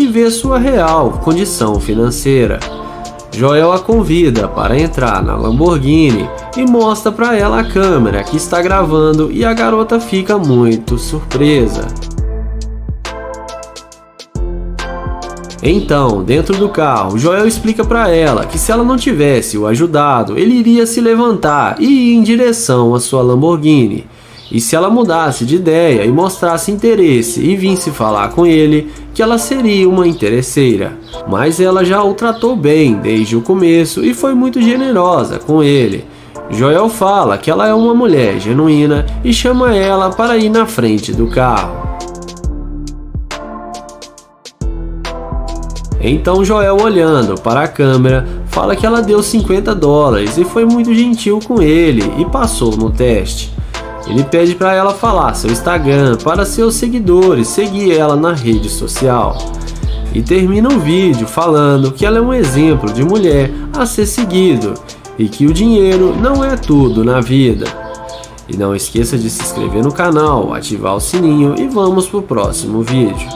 ver sua real condição financeira. Joel a convida para entrar na Lamborghini e mostra para ela a câmera que está gravando e a garota fica muito surpresa. Então, dentro do carro, Joel explica para ela que se ela não tivesse o ajudado, ele iria se levantar e ir em direção à sua Lamborghini. E se ela mudasse de ideia e mostrasse interesse e visse falar com ele, que ela seria uma interesseira. Mas ela já o tratou bem desde o começo e foi muito generosa com ele. Joel fala que ela é uma mulher genuína e chama ela para ir na frente do carro. Então Joel, olhando para a câmera, fala que ela deu $50 e foi muito gentil com ele e passou no teste. Ele pede para ela falar seu Instagram para seus seguidores seguir ela na rede social. E termina o vídeo falando que ela é um exemplo de mulher a ser seguido e que o dinheiro não é tudo na vida. E não esqueça de se inscrever no canal, ativar o sininho e vamos pro próximo vídeo.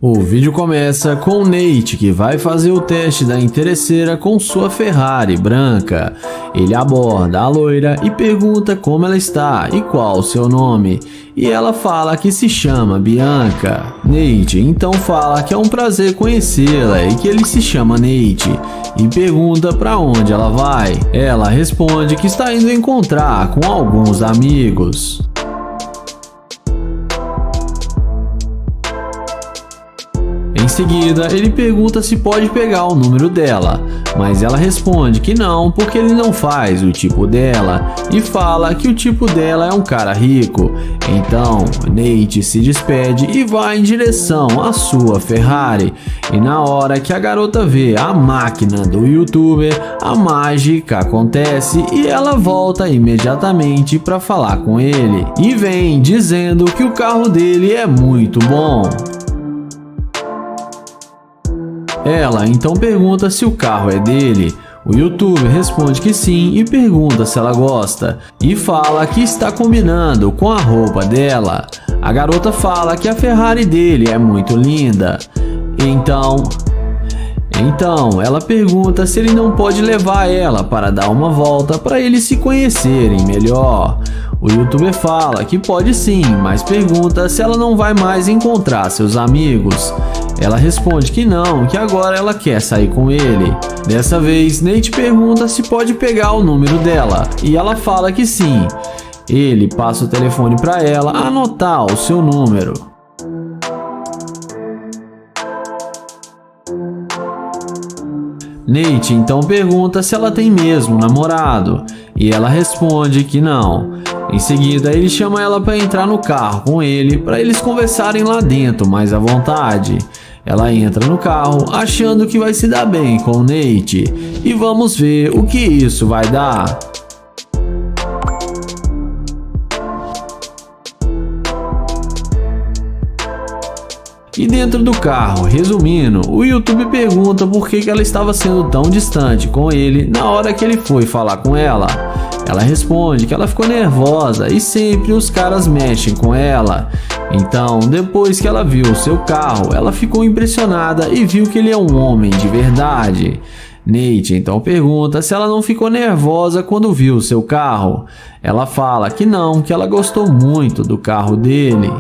O vídeo começa com o Nate, que vai fazer o teste da interesseira com sua Ferrari branca. Ele aborda a loira e pergunta como ela está e qual o seu nome. E ela fala que se chama Bianca. Nate então fala que é um prazer conhecê-la e que ele se chama Nate. E pergunta para onde ela vai. Ela responde que está indo encontrar com alguns amigos. Em seguida, ele pergunta se pode pegar o número dela, mas ela responde que não, porque ele não faz o tipo dela e fala que o tipo dela é um cara rico. Então, Nate se despede e vai em direção à sua Ferrari. E na hora que a garota vê a máquina do youtuber, a mágica acontece e ela volta imediatamente para falar com ele. E vem dizendo que o carro dele é muito bom. Ela então pergunta se o carro é dele. O youtuber responde que sim e pergunta se ela gosta e fala que está combinando com a roupa dela. A garota fala que a Ferrari dele é muito linda. Então ela pergunta se ele não pode levar ela para dar uma volta para eles se conhecerem melhor. O youtuber fala que pode sim, mas pergunta se ela não vai mais encontrar seus amigos. Ela responde que não, que agora ela quer sair com ele. Dessa vez, Nate pergunta se pode pegar o número dela e ela fala que sim. Ele passa o telefone para ela anotar o seu número. Nate então pergunta se ela tem mesmo um namorado e ela responde que não. Em seguida, ele chama ela para entrar no carro com ele para eles conversarem lá dentro mais à vontade. Ela entra no carro achando que vai se dar bem com o Nate e vamos ver o que isso vai dar. E dentro do carro, resumindo, o YouTube pergunta por que ela estava sendo tão distante com ele na hora que ele foi falar com ela. Ela responde que ela ficou nervosa e sempre os caras mexem com ela. Então, depois que ela viu o seu carro, ela ficou impressionada e viu que ele é um homem de verdade. Nate então pergunta se ela não ficou nervosa quando viu o seu carro. Ela fala que não, que ela gostou muito do carro dele.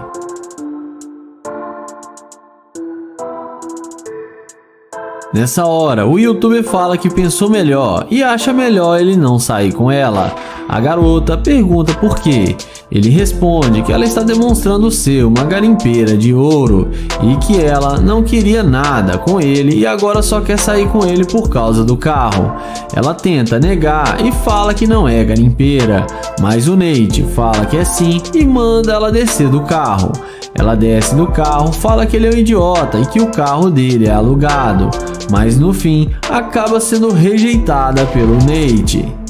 Nessa hora, o youtuber fala que pensou melhor e acha melhor ele não sair com ela. A garota pergunta por quê. Ele responde que ela está demonstrando ser uma garimpeira de ouro e que ela não queria nada com ele e agora só quer sair com ele por causa do carro. Ela tenta negar e fala que não é garimpeira, mas o Nate fala que é sim e manda ela descer do carro. Ela desce do carro, fala que ele é um idiota e que o carro dele é alugado, mas no fim acaba sendo rejeitada pelo Nate.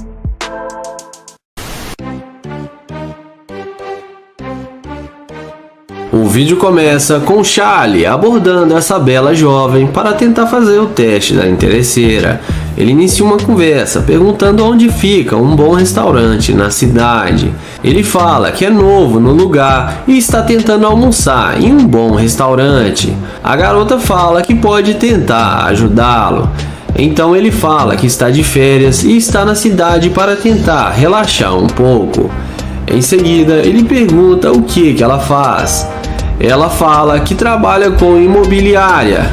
O vídeo começa com Charlie abordando essa bela jovem para tentar fazer o teste da interesseira. Ele inicia uma conversa perguntando onde fica um bom restaurante na cidade. Ele fala que é novo no lugar e está tentando almoçar em um bom restaurante. A garota fala que pode tentar ajudá-lo. Então ele fala que está de férias e está na cidade para tentar relaxar um pouco. Em seguida, ele pergunta o que ela faz. Ela fala que trabalha com imobiliária.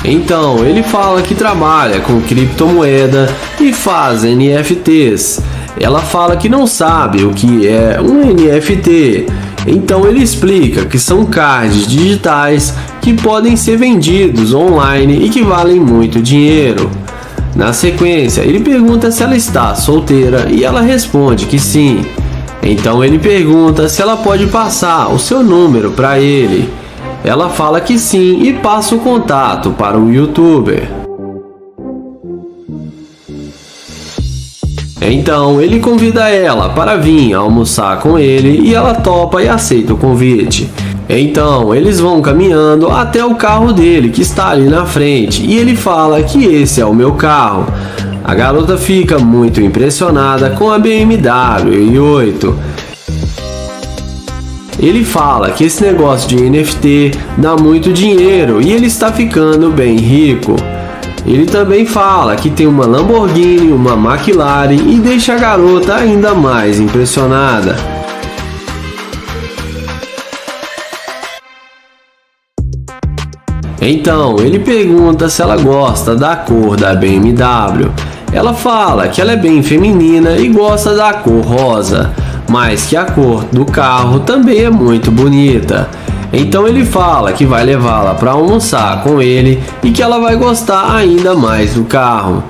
Então ele fala que trabalha com criptomoeda e faz NFTs. Ela fala que não sabe o que é um NFT. Então ele explica que são cards digitais que podem ser vendidos online e que valem muito dinheiro. Na sequência, ele pergunta se ela está solteira e ela responde que sim. Então ele pergunta se ela pode passar o seu número para ele. Ela fala que sim e passa o contato para o youtuber. Então ele convida ela para vir almoçar com ele e ela topa e aceita o convite. Então eles vão caminhando até o carro dele que está ali na frente e ele fala que esse é o meu carro. A garota fica muito impressionada com a BMW i8. Ele fala que esse negócio de NFT dá muito dinheiro e ele está ficando bem rico. Ele também fala que tem uma Lamborghini, uma McLaren e deixa a garota ainda mais impressionada. Então ele pergunta se ela gosta da cor da BMW. Ela fala que ela é bem feminina e gosta da cor rosa, mas que a cor do carro também é muito bonita. Então ele fala que vai levá-la para almoçar com ele e que ela vai gostar ainda mais do carro.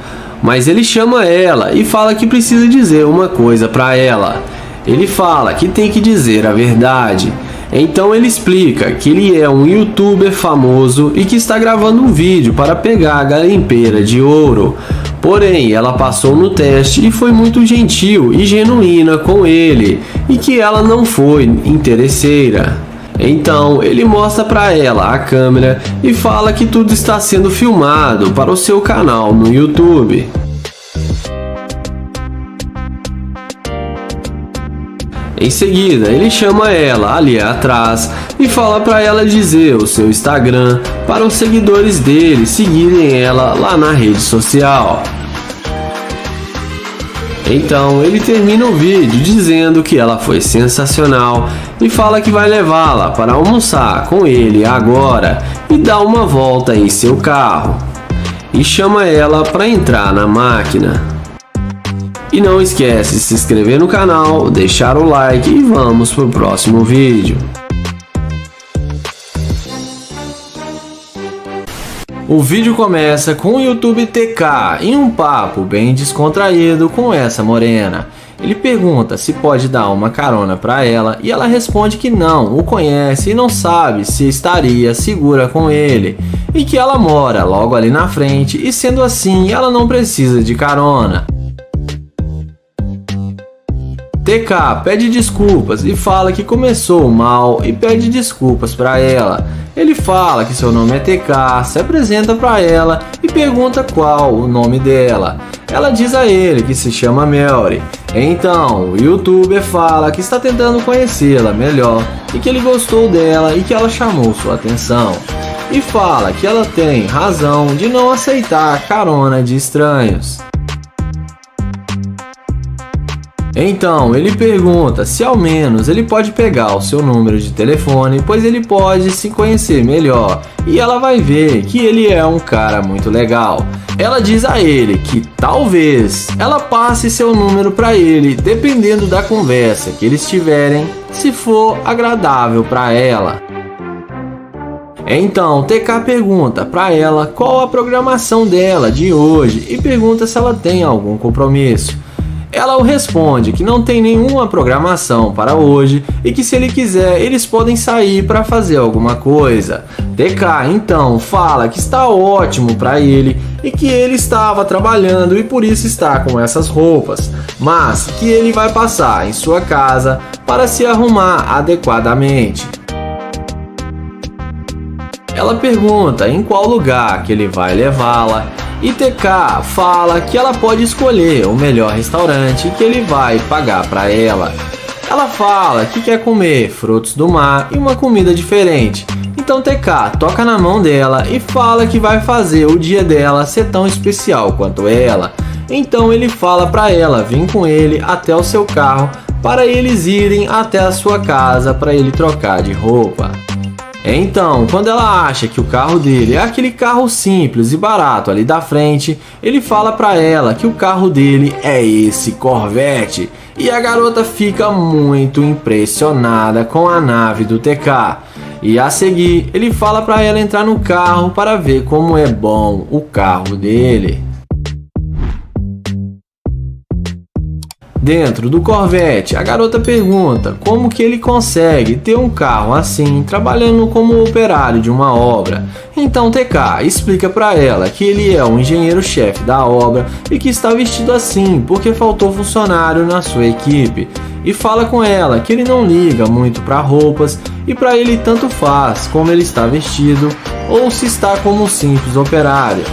Mas ele chama ela e fala que precisa dizer uma coisa para ela. Ele fala que tem que dizer a verdade. Então ele explica que ele é um youtuber famoso e que está gravando um vídeo para pegar a garimpeira de ouro. Porém, ela passou no teste e foi muito gentil e genuína com ele, e que ela não foi interesseira. Então ele mostra para ela a câmera e fala que tudo está sendo filmado para o seu canal no YouTube. Em seguida, ele chama ela ali atrás e fala para ela dizer o seu Instagram para os seguidores dele seguirem ela lá na rede social. Então ele termina o vídeo dizendo que ela foi sensacional e fala que vai levá-la para almoçar com ele agora e dar uma volta em seu carro. E chama ela para entrar na máquina. E não esquece de se inscrever no canal, deixar o like e vamos pro próximo vídeo. O vídeo começa com o YouTube TK em um papo bem descontraído com essa morena. Ele pergunta se pode dar uma carona para ela e ela responde que não, o conhece e não sabe se estaria segura com ele e que ela mora logo ali na frente e sendo assim ela não precisa de carona. TK pede desculpas e fala que começou mal e pede desculpas para ela. Ele fala que seu nome é TK, se apresenta para ela e pergunta qual o nome dela. Ela diz a ele que se chama Melry. Então o youtuber fala que está tentando conhecê-la melhor e que ele gostou dela e que ela chamou sua atenção. E fala que ela tem razão de não aceitar carona de estranhos. Então ele pergunta se ao menos ele pode pegar o seu número de telefone, pois ele pode se conhecer melhor e ela vai ver que ele é um cara muito legal. Ela diz a ele que talvez ela passe seu número para ele, dependendo da conversa que eles tiverem, se for agradável para ela. Então TK pergunta para ela qual a programação dela de hoje e pergunta se ela tem algum compromisso. Ela o responde que não tem nenhuma programação para hoje e que se ele quiser eles podem sair para fazer alguma coisa. TK então fala que está ótimo para ele e que ele estava trabalhando e por isso está com essas roupas, mas que ele vai passar em sua casa para se arrumar adequadamente. Ela pergunta em qual lugar que ele vai levá-la. E TK fala que ela pode escolher o melhor restaurante que ele vai pagar para ela. Ela fala que quer comer frutos do mar e uma comida diferente. Então TK toca na mão dela e fala que vai fazer o dia dela ser tão especial quanto ela. Então ele fala para ela vir com ele até o seu carro para eles irem até a sua casa para ele trocar de roupa. Então, quando ela acha que o carro dele é aquele carro simples e barato ali da frente, ele fala para ela que o carro dele é esse Corvette. E a garota fica muito impressionada com a nave do TK. E a seguir, ele fala para ela entrar no carro para ver como é bom o carro dele. Dentro do Corvette, a garota pergunta como que ele consegue ter um carro assim, trabalhando como operário de uma obra. Então TK explica para ela que ele é o engenheiro-chefe da obra e que está vestido assim porque faltou funcionário na sua equipe. E fala com ela que ele não liga muito para roupas e para ele tanto faz como ele está vestido ou se está como um simples operário.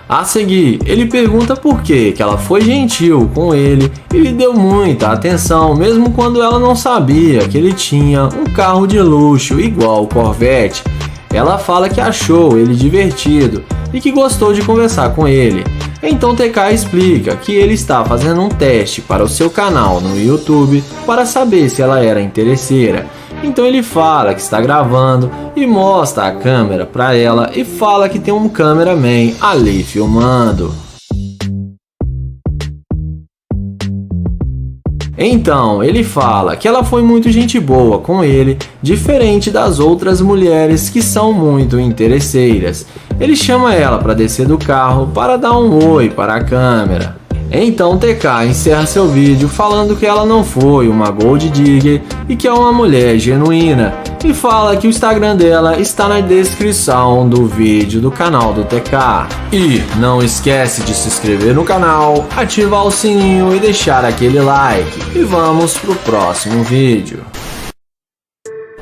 A seguir, ele pergunta por que ela foi gentil com ele e lhe deu muita atenção, mesmo quando ela não sabia que ele tinha um carro de luxo igual o Corvette. Ela fala que achou ele divertido e que gostou de conversar com ele. Então TK explica que ele está fazendo um teste para o seu canal no YouTube para saber se ela era interesseira. Então ele fala que está gravando e mostra a câmera para ela e fala que tem um cameraman ali filmando. Então ele fala que ela foi muito gente boa com ele, diferente das outras mulheres que são muito interesseiras. Ele chama ela para descer do carro para dar um oi para a câmera. Então TK encerra seu vídeo falando que ela não foi uma Gold Digger e que é uma mulher genuína, e fala que o Instagram dela está na descrição do vídeo do canal do TK. E não esquece de se inscrever no canal, ativar o sininho e deixar aquele like. E vamos pro próximo vídeo.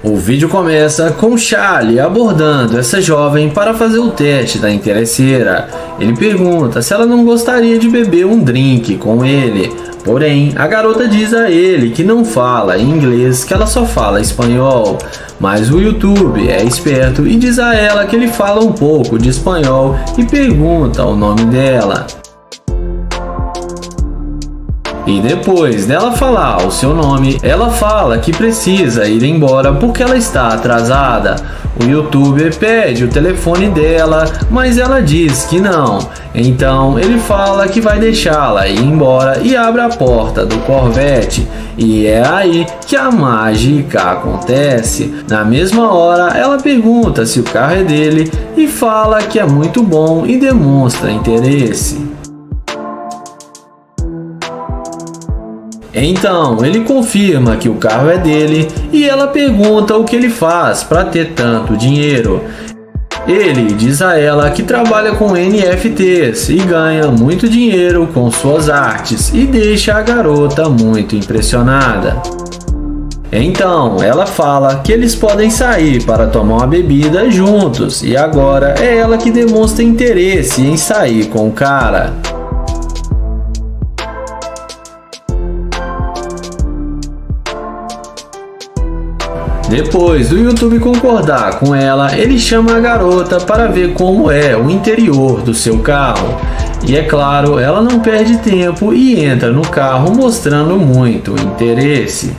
O vídeo começa com Charlie abordando essa jovem para fazer o teste da interesseira. Ele pergunta se ela não gostaria de beber um drink com ele. Porém, a garota diz a ele que não fala inglês, que ela só fala espanhol. Mas o YouTube é esperto e diz a ela que ele fala um pouco de espanhol e pergunta o nome dela. E depois dela falar o seu nome, ela fala que precisa ir embora porque ela está atrasada. O YouTuber pede o telefone dela, mas ela diz que não. Então ele fala que vai deixá-la ir embora e abre a porta do Corvette. E é aí que a mágica acontece. Na mesma hora, ela pergunta se o carro é dele e fala que é muito bom e demonstra interesse. Então ele confirma que o carro é dele e ela pergunta o que ele faz para ter tanto dinheiro. Ele diz a ela que trabalha com NFTs e ganha muito dinheiro com suas artes e deixa a garota muito impressionada. Então ela fala que eles podem sair para tomar uma bebida juntos e agora é ela que demonstra interesse em sair com o cara. Depois do YouTube concordar com ela, ele chama a garota para ver como é o interior do seu carro. E é claro, ela não perde tempo e entra no carro mostrando muito interesse.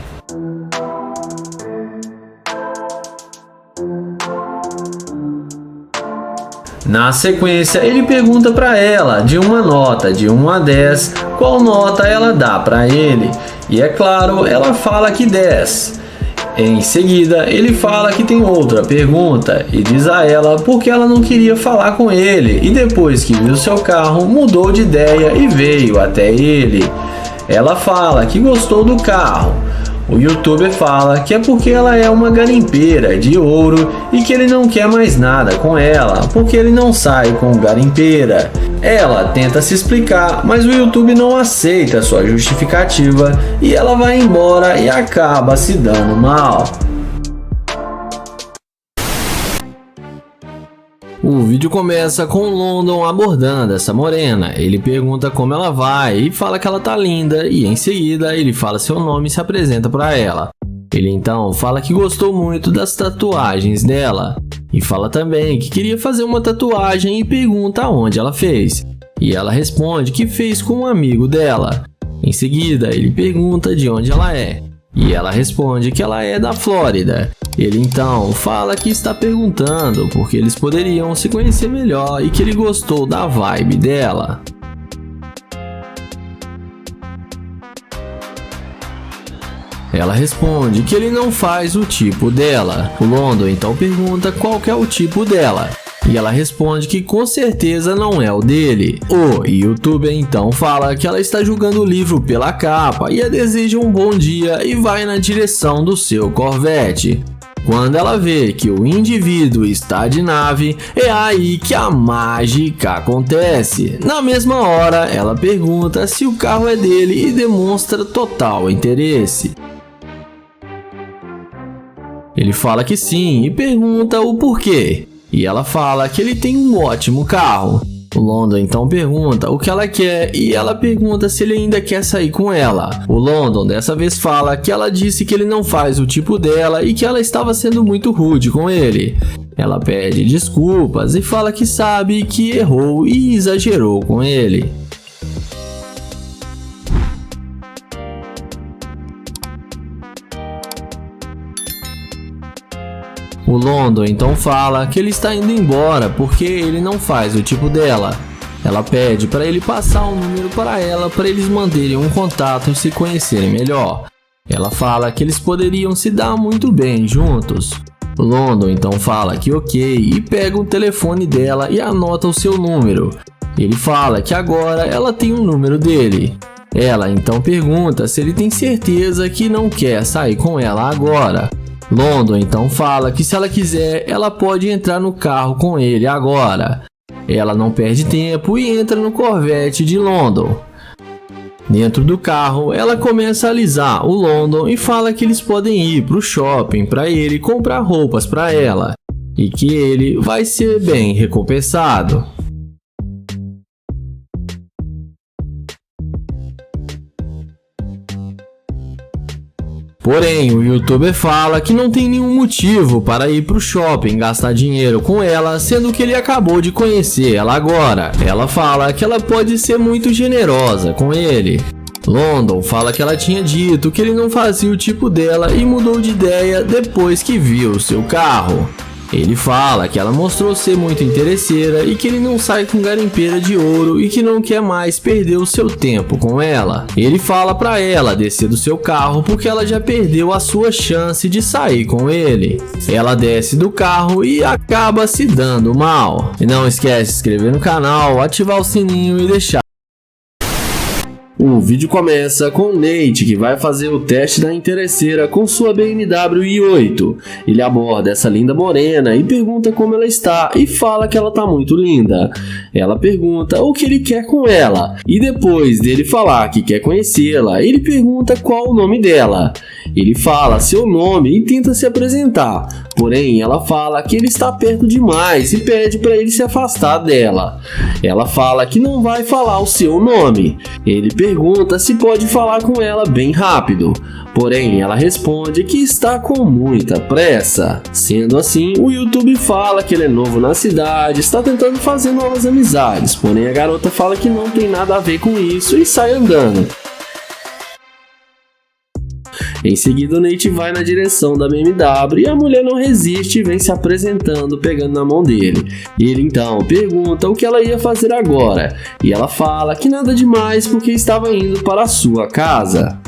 Na sequência, ele pergunta para ela, de uma nota de 1 a 10, qual nota ela dá para ele. E é claro, ela fala que 10. Em seguida, ele fala que tem outra pergunta e diz a ela porque ela não queria falar com ele e depois que viu seu carro mudou de ideia e veio até ele. Ela fala que gostou do carro. O YouTuber fala que é porque ela é uma garimpeira de ouro e que ele não quer mais nada com ela porque ele não sai com garimpeira. Ela tenta se explicar, mas o YouTube não aceita sua justificativa e ela vai embora e acaba se dando mal. O vídeo começa com London abordando essa morena. Ele pergunta como ela vai e fala que ela tá linda e em seguida ele fala seu nome e se apresenta para ela. Ele então fala que gostou muito das tatuagens dela e fala também que queria fazer uma tatuagem e pergunta onde ela fez. E ela responde que fez com um amigo dela. Em seguida ele pergunta de onde ela é e ela responde que ela é da Flórida. Ele então fala que está perguntando porque eles poderiam se conhecer melhor e que ele gostou da vibe dela. Ela responde que ele não faz o tipo dela. O London então pergunta qual que é o tipo dela. E ela responde que com certeza não é o dele. O YouTuber então fala que ela está julgando o livro pela capa e a deseja um bom dia e vai na direção do seu Corvette. Quando ela vê que o indivíduo está de nave, é aí que a mágica acontece. Na mesma hora, ela pergunta se o carro é dele e demonstra total interesse. Ele fala que sim e pergunta o porquê. E ela fala que ele tem um ótimo carro. O London então pergunta o que ela quer e ela pergunta se ele ainda quer sair com ela. O London dessa vez fala que ela disse que ele não faz o tipo dela e que ela estava sendo muito rude com ele. Ela pede desculpas e fala que sabe que errou e exagerou com ele. O London então fala que ele está indo embora porque ele não faz o tipo dela. Ela pede para ele passar um número para ela para eles manterem um contato e se conhecerem melhor. Ela fala que eles poderiam se dar muito bem juntos. O London então fala que ok e pega o telefone dela e anota o seu número. Ele fala que agora ela tem o número dele. Ela então pergunta se ele tem certeza que não quer sair com ela agora. London então fala que se ela quiser, ela pode entrar no carro com ele agora. Ela não perde tempo e entra no Corvette de London. Dentro do carro, ela começa a alisar o London e fala que eles podem ir para o shopping para ele comprar roupas para ela e que ele vai ser bem recompensado. Porém, o youtuber fala que não tem nenhum motivo para ir pro shopping gastar dinheiro com ela, sendo que ele acabou de conhecer ela agora. Ela fala que ela pode ser muito generosa com ele. London fala que ela tinha dito que ele não fazia o tipo dela e mudou de ideia depois que viu o seu carro. Ele fala que ela mostrou ser muito interesseira e que ele não sai com garimpeira de ouro e que não quer mais perder o seu tempo com ela. Ele fala pra ela descer do seu carro porque ela já perdeu a sua chance de sair com ele. Ela desce do carro e acaba se dando mal. E não esquece de se inscrever no canal, ativar o sininho e deixar. O vídeo começa com o Nate, que vai fazer o teste da interesseira com sua BMW i8. Ele aborda essa linda morena e pergunta como ela está e fala que ela está muito linda. Ela pergunta o que ele quer com ela e depois dele falar que quer conhecê-la, ele pergunta qual o nome dela. Ele fala seu nome e tenta se apresentar, porém ela fala que ele está perto demais e pede para ele se afastar dela. Ela fala que não vai falar o seu nome. Ele pergunta se pode falar com ela bem rápido, porém ela responde que está com muita pressa. Sendo assim, o YouTube fala que ele é novo na cidade, está tentando fazer novas amizades, porém a garota fala que não tem nada a ver com isso e sai andando. Em seguida, o Nate vai na direção da BMW e a mulher não resiste e vem se apresentando, pegando na mão dele. Ele então pergunta o que ela ia fazer agora e ela fala que nada demais porque estava indo para a sua casa.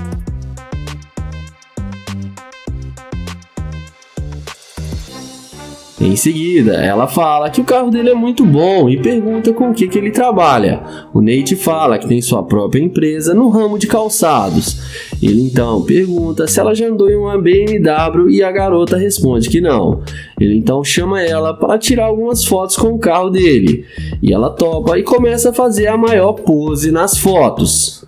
Em seguida, ela fala que o carro dele é muito bom e pergunta com o que ele trabalha. O Nate fala que tem sua própria empresa no ramo de calçados. Ele então pergunta se ela já andou em uma BMW e a garota responde que não. Ele então chama ela para tirar algumas fotos com o carro dele. E ela topa e começa a fazer a maior pose nas fotos.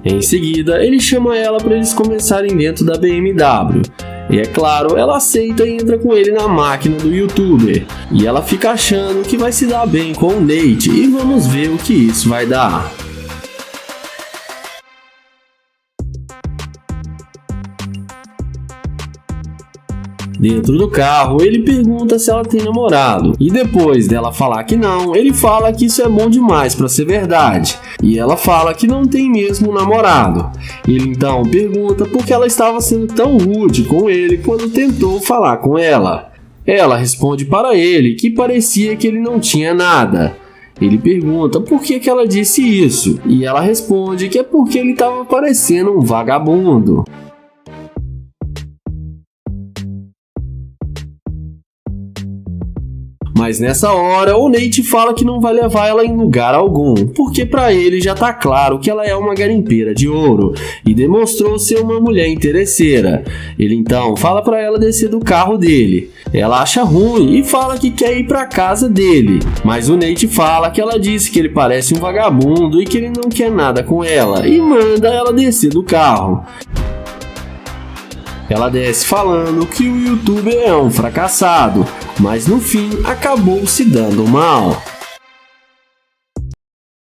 Em seguida, ele chama ela para eles começarem dentro da BMW. E é claro, ela aceita e entra com ele na máquina do youtuber. E ela fica achando que vai se dar bem com o Nate e vamos ver o que isso vai dar. Dentro do carro, ele pergunta se ela tem namorado. E depois dela falar que não, ele fala que isso é bom demais para ser verdade. E ela fala que não tem mesmo namorado. Ele então pergunta por que ela estava sendo tão rude com ele quando tentou falar com ela. Ela responde para ele que parecia que ele não tinha nada. Ele pergunta por que ela disse isso. E ela responde que é porque ele estava parecendo um vagabundo. Mas nessa hora, o Nate fala que não vai levar ela em lugar algum, porque pra ele já tá claro que ela é uma garimpeira de ouro e demonstrou ser uma mulher interesseira. Ele então fala pra ela descer do carro dele. Ela acha ruim e fala que quer ir pra casa dele, mas o Nate fala que ela disse que ele parece um vagabundo e que ele não quer nada com ela e manda ela descer do carro. Ela desce falando que o youtuber é um fracassado, mas no fim acabou se dando mal.